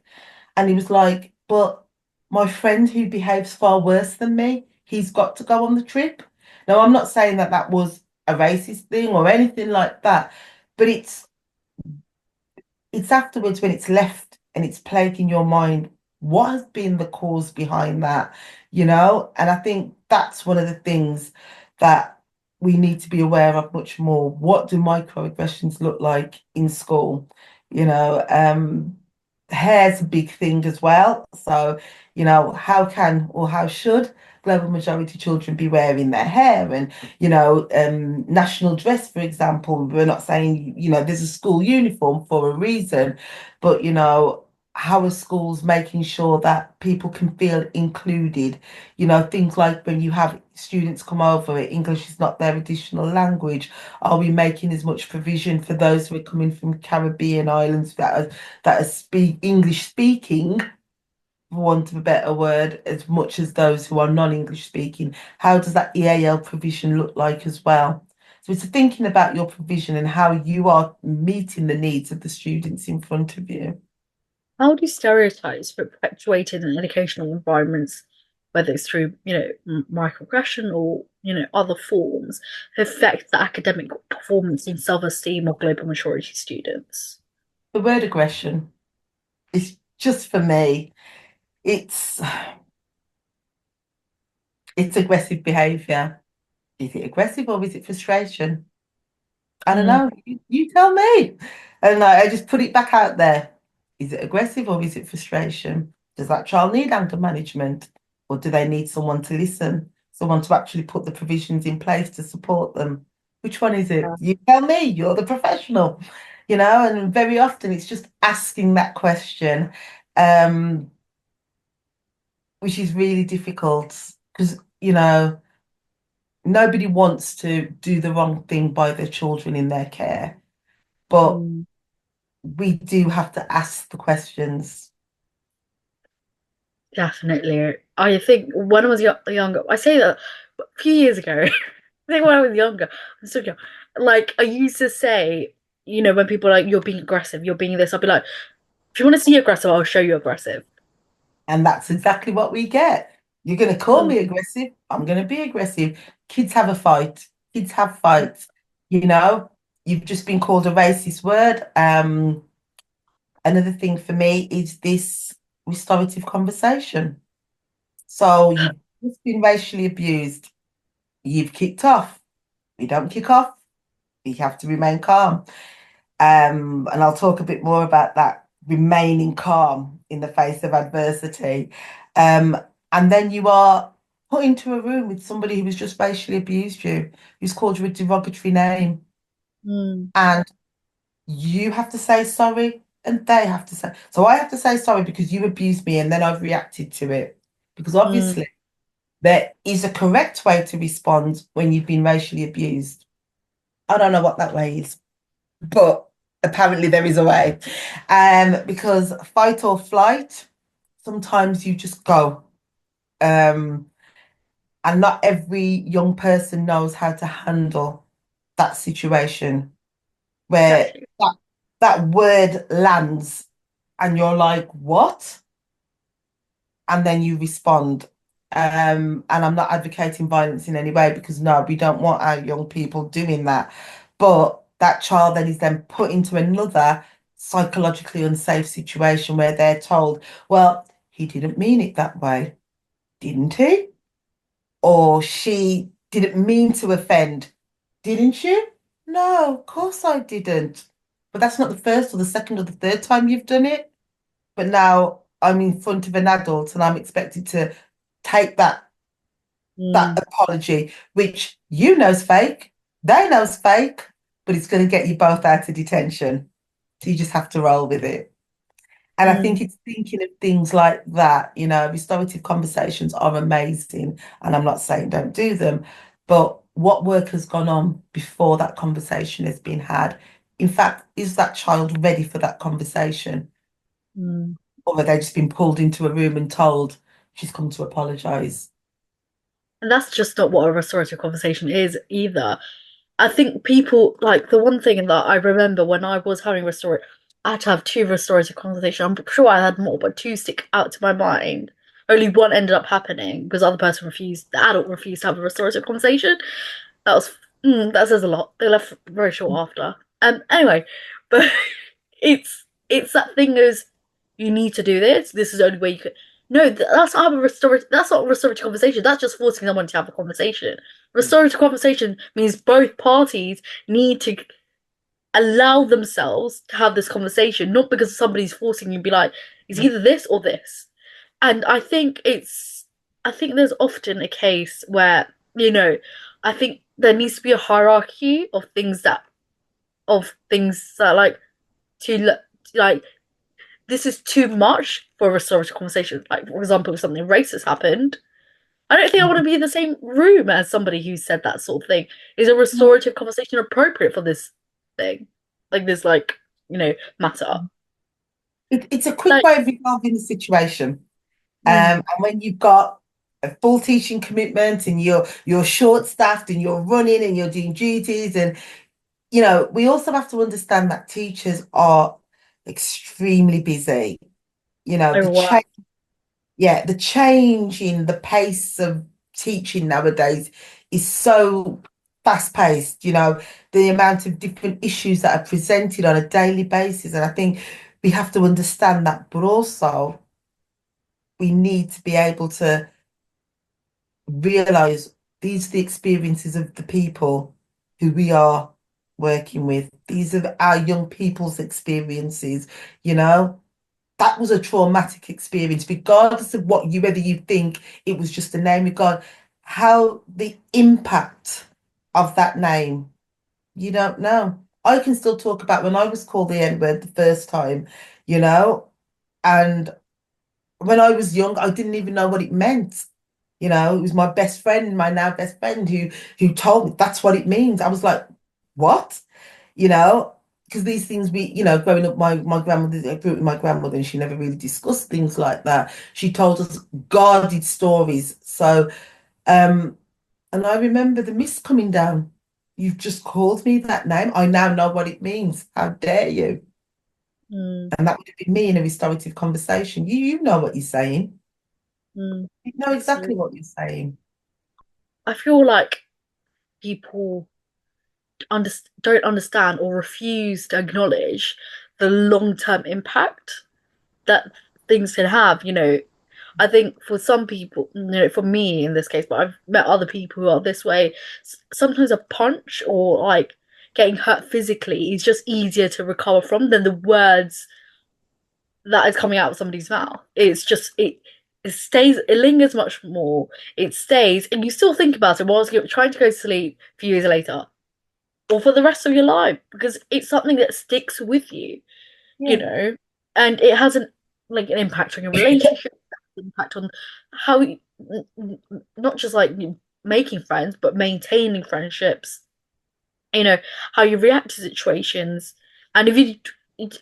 And he was like, "But my friend who behaves far worse than me, he's got to go on the trip." Now, I'm not saying that that was a racist thing or anything like that, but it's afterwards when it's left and it's plaguing your mind. What has been the cause behind that? And I think that's one of the things that we need to be aware of much more. What do microaggressions look like in school? You know, um, Hair's a big thing as well. So, how can or how should global majority children be wearing their hair? And, national dress, for example, we're not saying, there's a school uniform for a reason, but, how are schools making sure that people can feel included? Things like when you have students come over, English is not their additional language. Are we making as much provision for those who are coming from Caribbean islands that are English speaking, for want of a better word, as much as those who are non-English speaking? How does that EAL provision look like as well? So it's thinking about your provision and how you are meeting the needs of the students in front of you. how do stereotypes perpetuated in educational environments, whether it's through, microaggression or, other forms, affect the academic performance and self-esteem of global majority students? The word aggression is just for me, it's it's aggressive behaviour. Is it aggressive or is it frustration? I don't Mm, know. You tell me. And I just put it back out there. Is it aggressive or is it frustration? Does that child need anger management? Or do they need someone to listen, someone to actually put the provisions in place to support them? Which one is it? yeah. You tell me, you're the professional, and very often it's just asking that question, um, which is really difficult because, nobody wants to do the wrong thing by their children in their care. But Mm. we do have to ask the questions. Definitely. I think when I was younger, I say that a few years ago, I think when I was younger, I'm so young, like I used to say, when people are like, you're being aggressive, you're being this, I'll be like, if you want to see aggressive, I'll show you aggressive. And that's exactly what we get. You're going to call Mm, me aggressive. I'm going to be aggressive. Kids have a fight. Kids have fights. You know, you've just been called a racist word. Another thing for me is this restorative conversation. So you've just been racially abused. You've kicked off. You don't kick off. You have to remain calm. And I'll talk a bit more about that remaining calm in the face of adversity. Um, and then you are put into a room with somebody who has just racially abused you, who's called you a derogatory name, mm, and you have to say sorry, and they have to say. So I have to say sorry because you abused me, and then I've reacted to it. Because mm. obviously there is a correct way to respond when you've been racially abused. I don't know what that way is, but Apparently there is a way. Because fight or flight, sometimes you just go. Um, and not every young person knows how to handle that situation where Exactly. that word lands and you're like, what? And then you respond. And I'm not advocating violence in any way because no, we don't want our young people doing that. But that child then is then put into another psychologically unsafe situation where they're told, well, he didn't mean it that way, didn't he? Or she didn't mean to offend, didn't you? No, of course I didn't. But that's not the first or the second or the third time you've done it. But now I'm in front of an adult and I'm expected to take that Mm, apology, which you know's fake, they know's fake, but it's going to get you both out of detention. So you just have to roll with it. And I think mm, it's thinking of things like that, restorative conversations are amazing. And I'm not saying don't do them, but what work has gone on before that conversation has been had? In fact, is that child ready for that conversation? mm. Or have they just been pulled into a room and told she's come to apologize? And that's just not what a restorative conversation is either. I think people like the one thing that I remember when I was having restorative, I had to have two restorative conversations. I'm sure I had more, but two stick out to my mind. Only one ended up happening because the other person refused, the adult refused to have a restorative conversation. That was that says a lot. They left very short after. Anyway, but it's that thing is you need to do this. This is the only way you could. No, that's not a restorative. That's not a restorative conversation. That's just forcing someone to have a conversation. Restorative conversation means both parties need to allow themselves to have this conversation, not because somebody's forcing you to be like, it's either this or this. And I think there's often a case where, I think there needs to be a hierarchy of things that like, to like, this is too much for a restorative conversation. Like, for example, if something racist happened, I don't think I want to be in the same room as somebody who said that sort of thing. Is a restorative conversation appropriate for this thing? Like this, matter. It's a quick Like, way of resolving the situation. mm, And when you've got a full teaching commitment and you're short staffed and you're running and you're doing duties and we also have to understand that teachers are extremely busy. The overwork. change, yeah, the change in the pace of teaching nowadays is so fast paced, the amount of different issues that are presented on a daily basis. And I think we have to understand that, but also we need to be able to realize these are the experiences of the people who we are working with. These are our young people's experiences, you know. That was a traumatic experience, regardless of whether you think it was just a name, regard how the impact of that name, you don't know. I can still talk about when I was called the N-word the first time, you know, and when I was young, I didn't even know what it meant. It was my best friend, my now best friend, who told me that's what it means. I was like, what? You know, because these things growing up, my grandmother, I grew up with my grandmother, and she never really discussed things like that. She told us guarded stories. So, um, and I remember the mist coming down. You've just called me that name. I now know what it means. How dare you? Mm, And that would have been me in a restorative conversation. You know what you're saying. mm, You know exactly absolutely. what you're saying. I feel like people under don't understand or refuse to acknowledge the long-term impact that things can have. I think for some people, for me in this case, but I've met other people who are this way. Sometimes a punch or like getting hurt physically is just easier to recover from than the words that is coming out of somebody's mouth. It's just it stays, it lingers much more. It stays, and you still think about it whilst you're trying to go to sleep a few years later or for the rest of your life because it's something that sticks with you, you Yeah. know, and it has an impact on your relationship, impact on how you, not just like making friends, but maintaining friendships. You know how you react to situations. And if you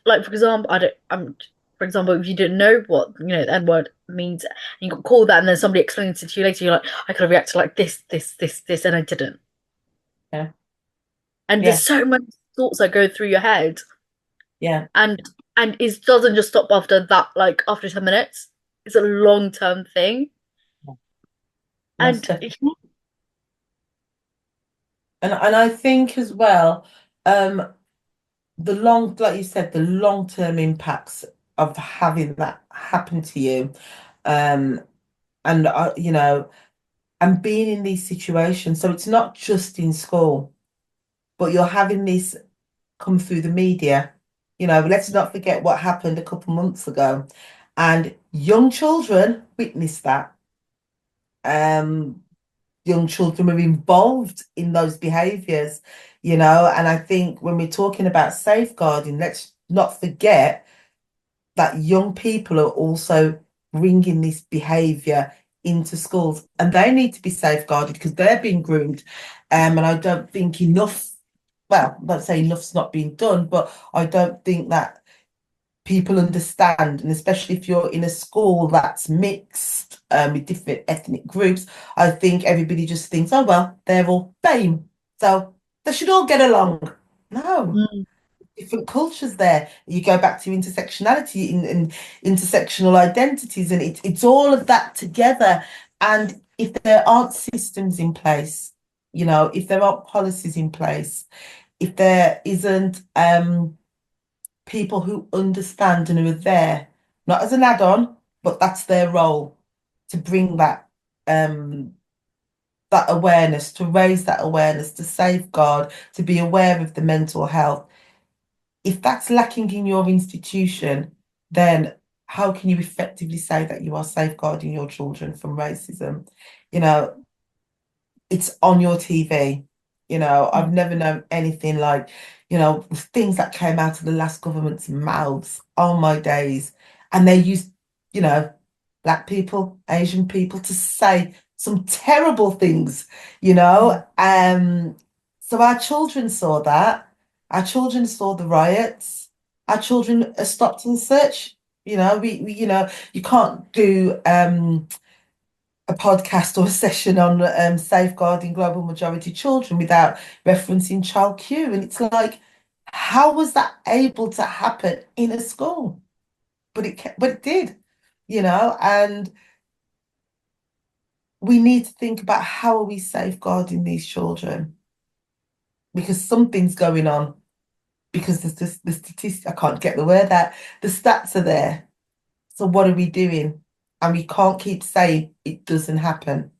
like, for example, I don't, for example, if you didn't know what the N word means, and you got called that, and then somebody explains it to you later, you're like, I could have reacted like this, and I didn't. Yeah. And Yeah. there's so many thoughts that go through your head, Yeah. and it doesn't just stop after that, like after 10 minutes. It's a long-term thing, Most and definitely. And I think as well, um, like you said, the long-term impacts of having that happen to you, um, and and being in these situations. So it's not just in school, but you're having this come through the media. Let's not forget what happened a couple months ago, and young children witnessed that. Um, Young children were involved in those behaviors, and I think when we're talking about safeguarding, let's not forget that young people are also bringing this behavior into schools and they need to be safeguarded because they're being groomed. And I don't think enough, well, I'm not saying enough's not being done, but I don't think that people understand, and especially if you're in a school that's mixed with different ethnic groups, I think everybody just thinks, oh, well, they're all BAME, so they should all get along. No, mm, different cultures there. You go back to intersectionality and intersectional identities, and it's all of that together. And if there aren't systems in place, if there aren't policies in place, if there isn't people who understand and who are there, not as an add-on, but that's their role to bring um that awareness, to raise that awareness, to safeguard, to be aware of the mental health. If that's lacking in your institution, then how can you effectively say that you are safeguarding your children from racism? You know, it's on your TV. I've mm, never known anything like, the things that came out of the last government's mouths. Oh my days. And they used, you know, black people, Asian people to say some terrible things, you mm, know. So our children saw that. Our children saw the riots. Our children are stopped in search. You can't do a podcast or a session on safeguarding global majority children without referencing child Q. And it's like, how was that able to happen in a school? But it did, and we need to think about how are we safeguarding these children because something's going on because the statistics, I can't get the word out, the stats are there. So what are we doing? And we can't keep saying it doesn't happen.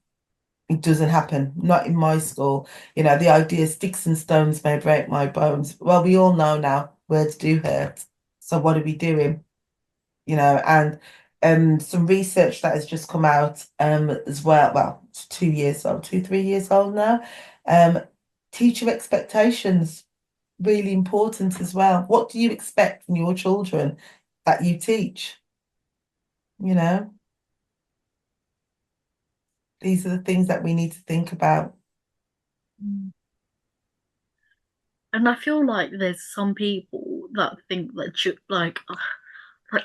It doesn't happen, not in my school. The idea sticks and stones may break my bones. Well, we all know now words do hurt. So what are we doing? And some research that has just come out as well. Well, it's 2 years old, 3 years old now. Um, Teacher expectations really important as well. What do you expect from your children that you teach? You know, these are the things that we need to think about. mm. And I feel like there's some people that think that like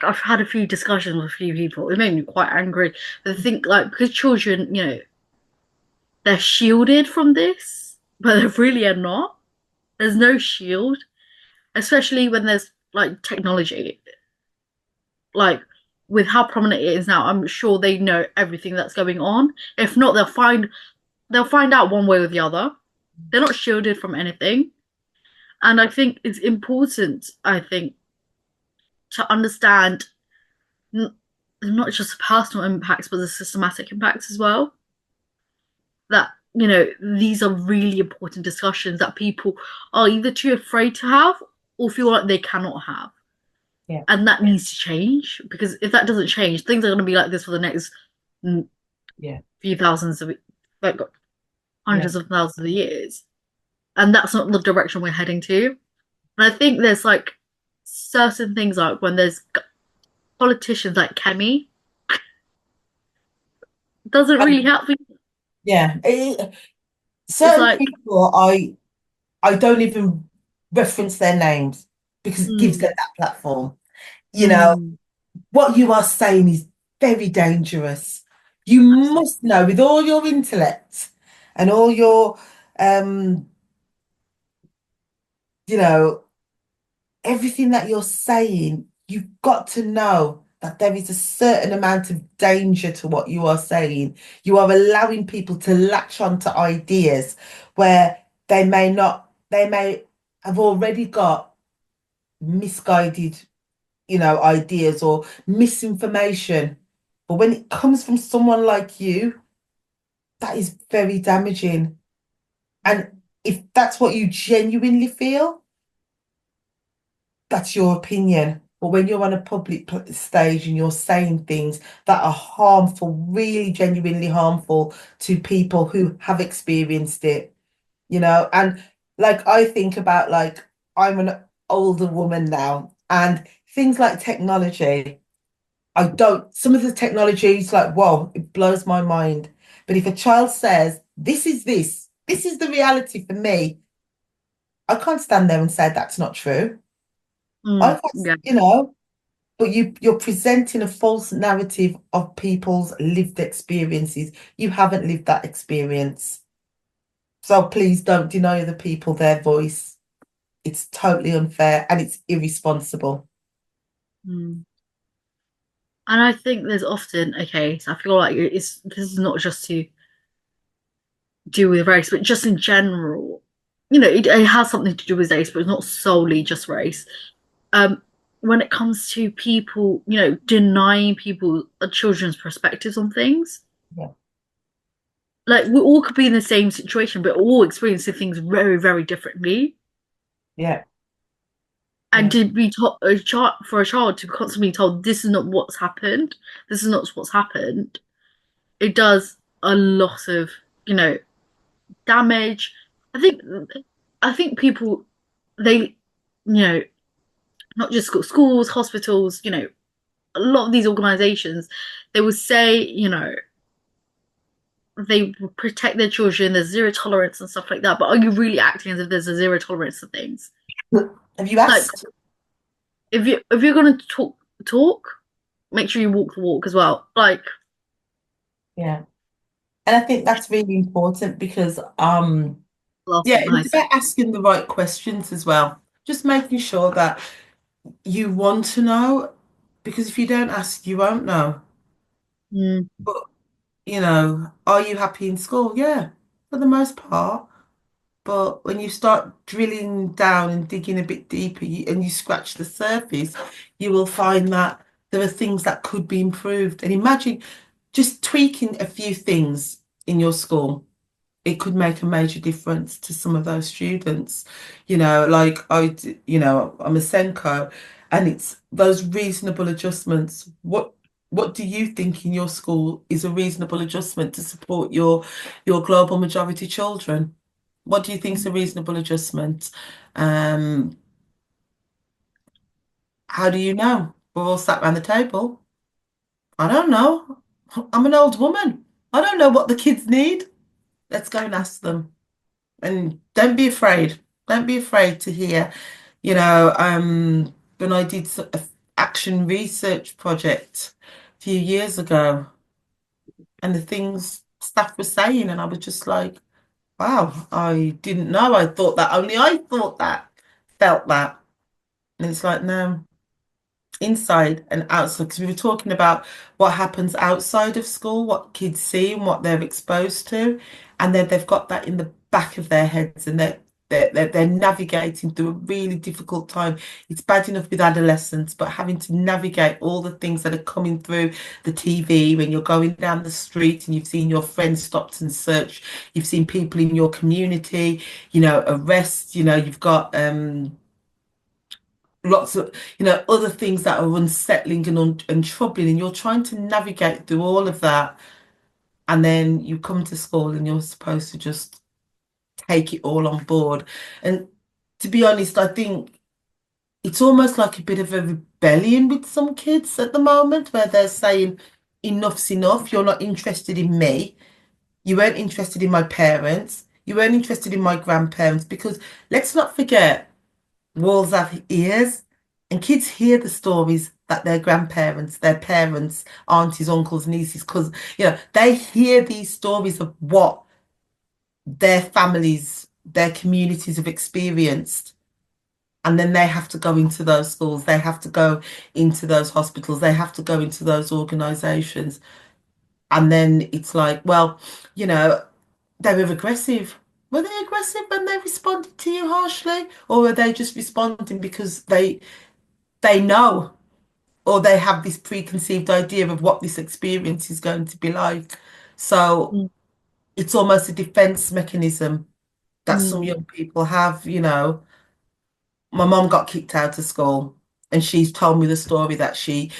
I've had a few discussions with a few people. It made me quite angry. They think like because children, they're shielded from this, but they really are not. There's no shield, especially when there's like technology. Like with how prominent it is now, I'm sure they know everything that's going on. If not, they'll find out one way or the other. They're not shielded from anything. And I think it's important, I think, to understand not just the personal impacts, but the systematic impacts as well. That, these are really important discussions that people are either too afraid to have or feel like they cannot have. Yeah. And that needs to change because if that doesn't change, things are going to be like this for the next Yeah. few thousands of, like Yeah. hundreds of thousands of years. And that's not the direction we're heading to. And I think there's like certain things like when there's politicians like Kemi, doesn't really Um, help me. yeah. It's Certain like, people I don't even reference their names because it gives them Mm, that platform. You know, mm, what you are saying is very dangerous. You absolutely. must know with all your intellect and all your, um, you know, everything that you're saying, you've got to know that there is a certain amount of danger to what you are saying. You are allowing people to latch onto ideas where they may not, they may have already got misguided, ideas or misinformation. But when it comes from someone like you, that is very damaging. And if that's what you genuinely feel, that's your opinion. But when you're on a public stage and you're saying things that are harmful, really genuinely harmful to people who have experienced it, and like I think about like I'm an older woman now and things like technology, some of the technology is like, whoa, it blows my mind. But if a child says, this is the reality for me, I can't stand there and say that's not true. I Mm, can't, yeah. but you're presenting a false narrative of people's lived experiences. You haven't lived that experience. So please don't deny the people their voice. It's totally unfair and it's irresponsible. Mm. And I think there's often, okay, so I feel like this is not just to do with race, but just in general, it has something to do with race, but it's not solely just race. Um, when it comes to people, denying people children's perspectives on things, Yeah, like we all could be in the same situation, but all experiencing things very, very differently. yeah, And yeah. to be taught for a child to constantly be told this is not what's happened, this is not what's happened, it does a lot of, you know, damage. I think I think people they not just schools, hospitals, a lot of these organizations, they would say, they protect their children, there's zero tolerance and stuff like that. But are you really acting as if there's a zero tolerance to things? Have you Like asked? if you're gonna talk, make sure you walk the walk as well. Like Yeah. And I think that's really important because last yeah, thing I it's say. about asking the right questions as well. Just making sure that you want to know, because if you don't ask, you won't know. Mm, But, are you happy in school? Yeah, for the most part. But when you start drilling down and digging a bit deeper and you scratch the surface, you will find that there are things that could be improved. And imagine just tweaking a few things in your school. It could make a major difference to some of those students. Like I'm a Senko, and it's those reasonable adjustments. What do you think in your school is a reasonable adjustment to support your global majority children? What do you think is a reasonable adjustment? Um, how do you know? We're all sat around the table. I don't know. I'm an old woman. I don't know what the kids need. Let's go and ask them. And don't be afraid. Don't be afraid to hear. When I did a action research project a few years ago, and the things staff were saying, and I was just like, wow, I didn't know. I thought that only I thought that, felt that. And it's like, no, inside and outside, because we were talking about what happens outside of school, what kids see and what they're exposed to, and then they've got that in the back of their heads, and they're navigating through a really difficult time. It's bad enough with adolescents, but having to navigate all the things that are coming through the TV when you're going down the street and you've seen your friends stopped and searched, you've seen people in your community, arrests, you've got lots of other things that are unsettling and troubling, and you're trying to navigate through all of that, and then you come to school and you're supposed to just take it all on board. And to be honest, I think it's almost like a bit of a rebellion with some kids at the moment, where they're saying enough's enough, you're not interested in me, you weren't interested in my parents, you weren't interested in my grandparents, because let's not forget, walls have ears, and kids hear the stories that their grandparents, their parents, aunties, uncles, nieces, cousins, they hear these stories of what their families, their communities have experienced. And then they have to go into those schools, they have to go into those hospitals, they have to go into those organizations. And then it's like, well, you know, they were aggressive. Were they aggressive when they responded to you harshly? Or were they just responding because they know, or they have this preconceived idea of what this experience is going to be like? So Mm, it's almost a defense mechanism that some mm, young people have. My mom got kicked out of school, and she's told me the story that she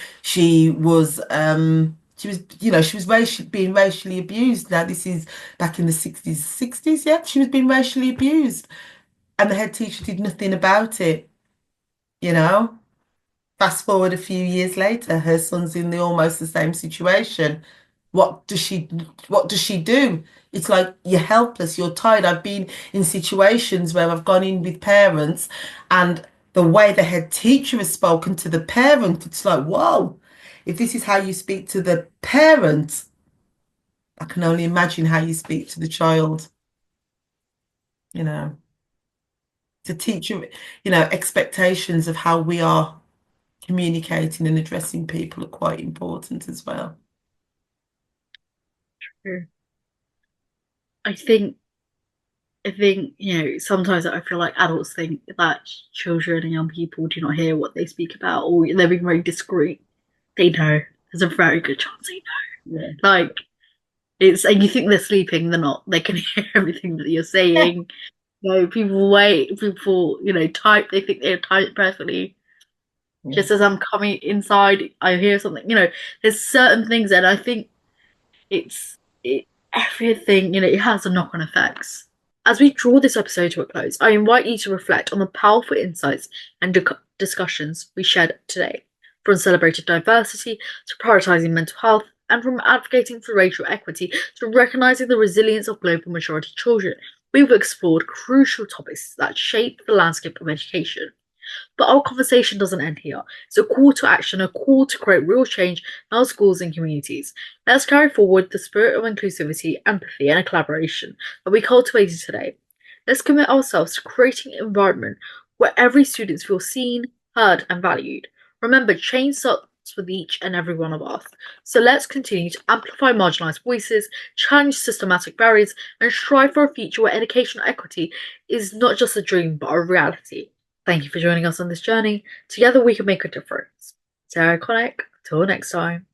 was being racially abused. Now this is back in the 60s, yeah. She was being racially abused, and the head teacher did nothing about it, you know. Fast forward a few years later, her son's in almost the same situation. What does she what does she do? It's like you're helpless, you're tired. I've been in situations where I've gone in with parents, and the way the head teacher has spoken to the parent, it's like, whoa, if this is how you speak to the parent, I can only imagine how you speak to the child, you know. To teach expectations of how we are communicating and addressing people are quite important as well. true. I think sometimes I feel like adults think that children and young people do not hear what they speak about, or they're being very discreet. They know. There's a very good chance they Yeah. know. Like, and you think they're sleeping, they're not. They can hear everything that you're Yeah. saying. People wait, people, type, they think they're typed perfectly. Yeah. Just as I'm coming inside, I hear something, there's certain things, and I think everything, it has a knock-on effects. As we draw this episode to a close, I invite you to reflect on the powerful insights and discussions we shared today, from celebrating diversity to prioritizing mental health, and from advocating for racial equity to recognizing the resilience of global majority children. We've explored crucial topics that shape the landscape of education. But our conversation doesn't end here. It's a call to action, a call to create real change in our schools and communities. Let's carry forward the spirit of inclusivity, empathy, and collaboration that we cultivated today. Let's commit ourselves to creating an environment where every student feels seen, heard, and valued. Remember, change starts with each and every one of us. So let's continue to amplify marginalised voices, challenge systematic barriers, and strive for a future where educational equity is not just a dream but a reality. Thank you for joining us on this journey. Together we can make a difference. Stay iconic. Till next time.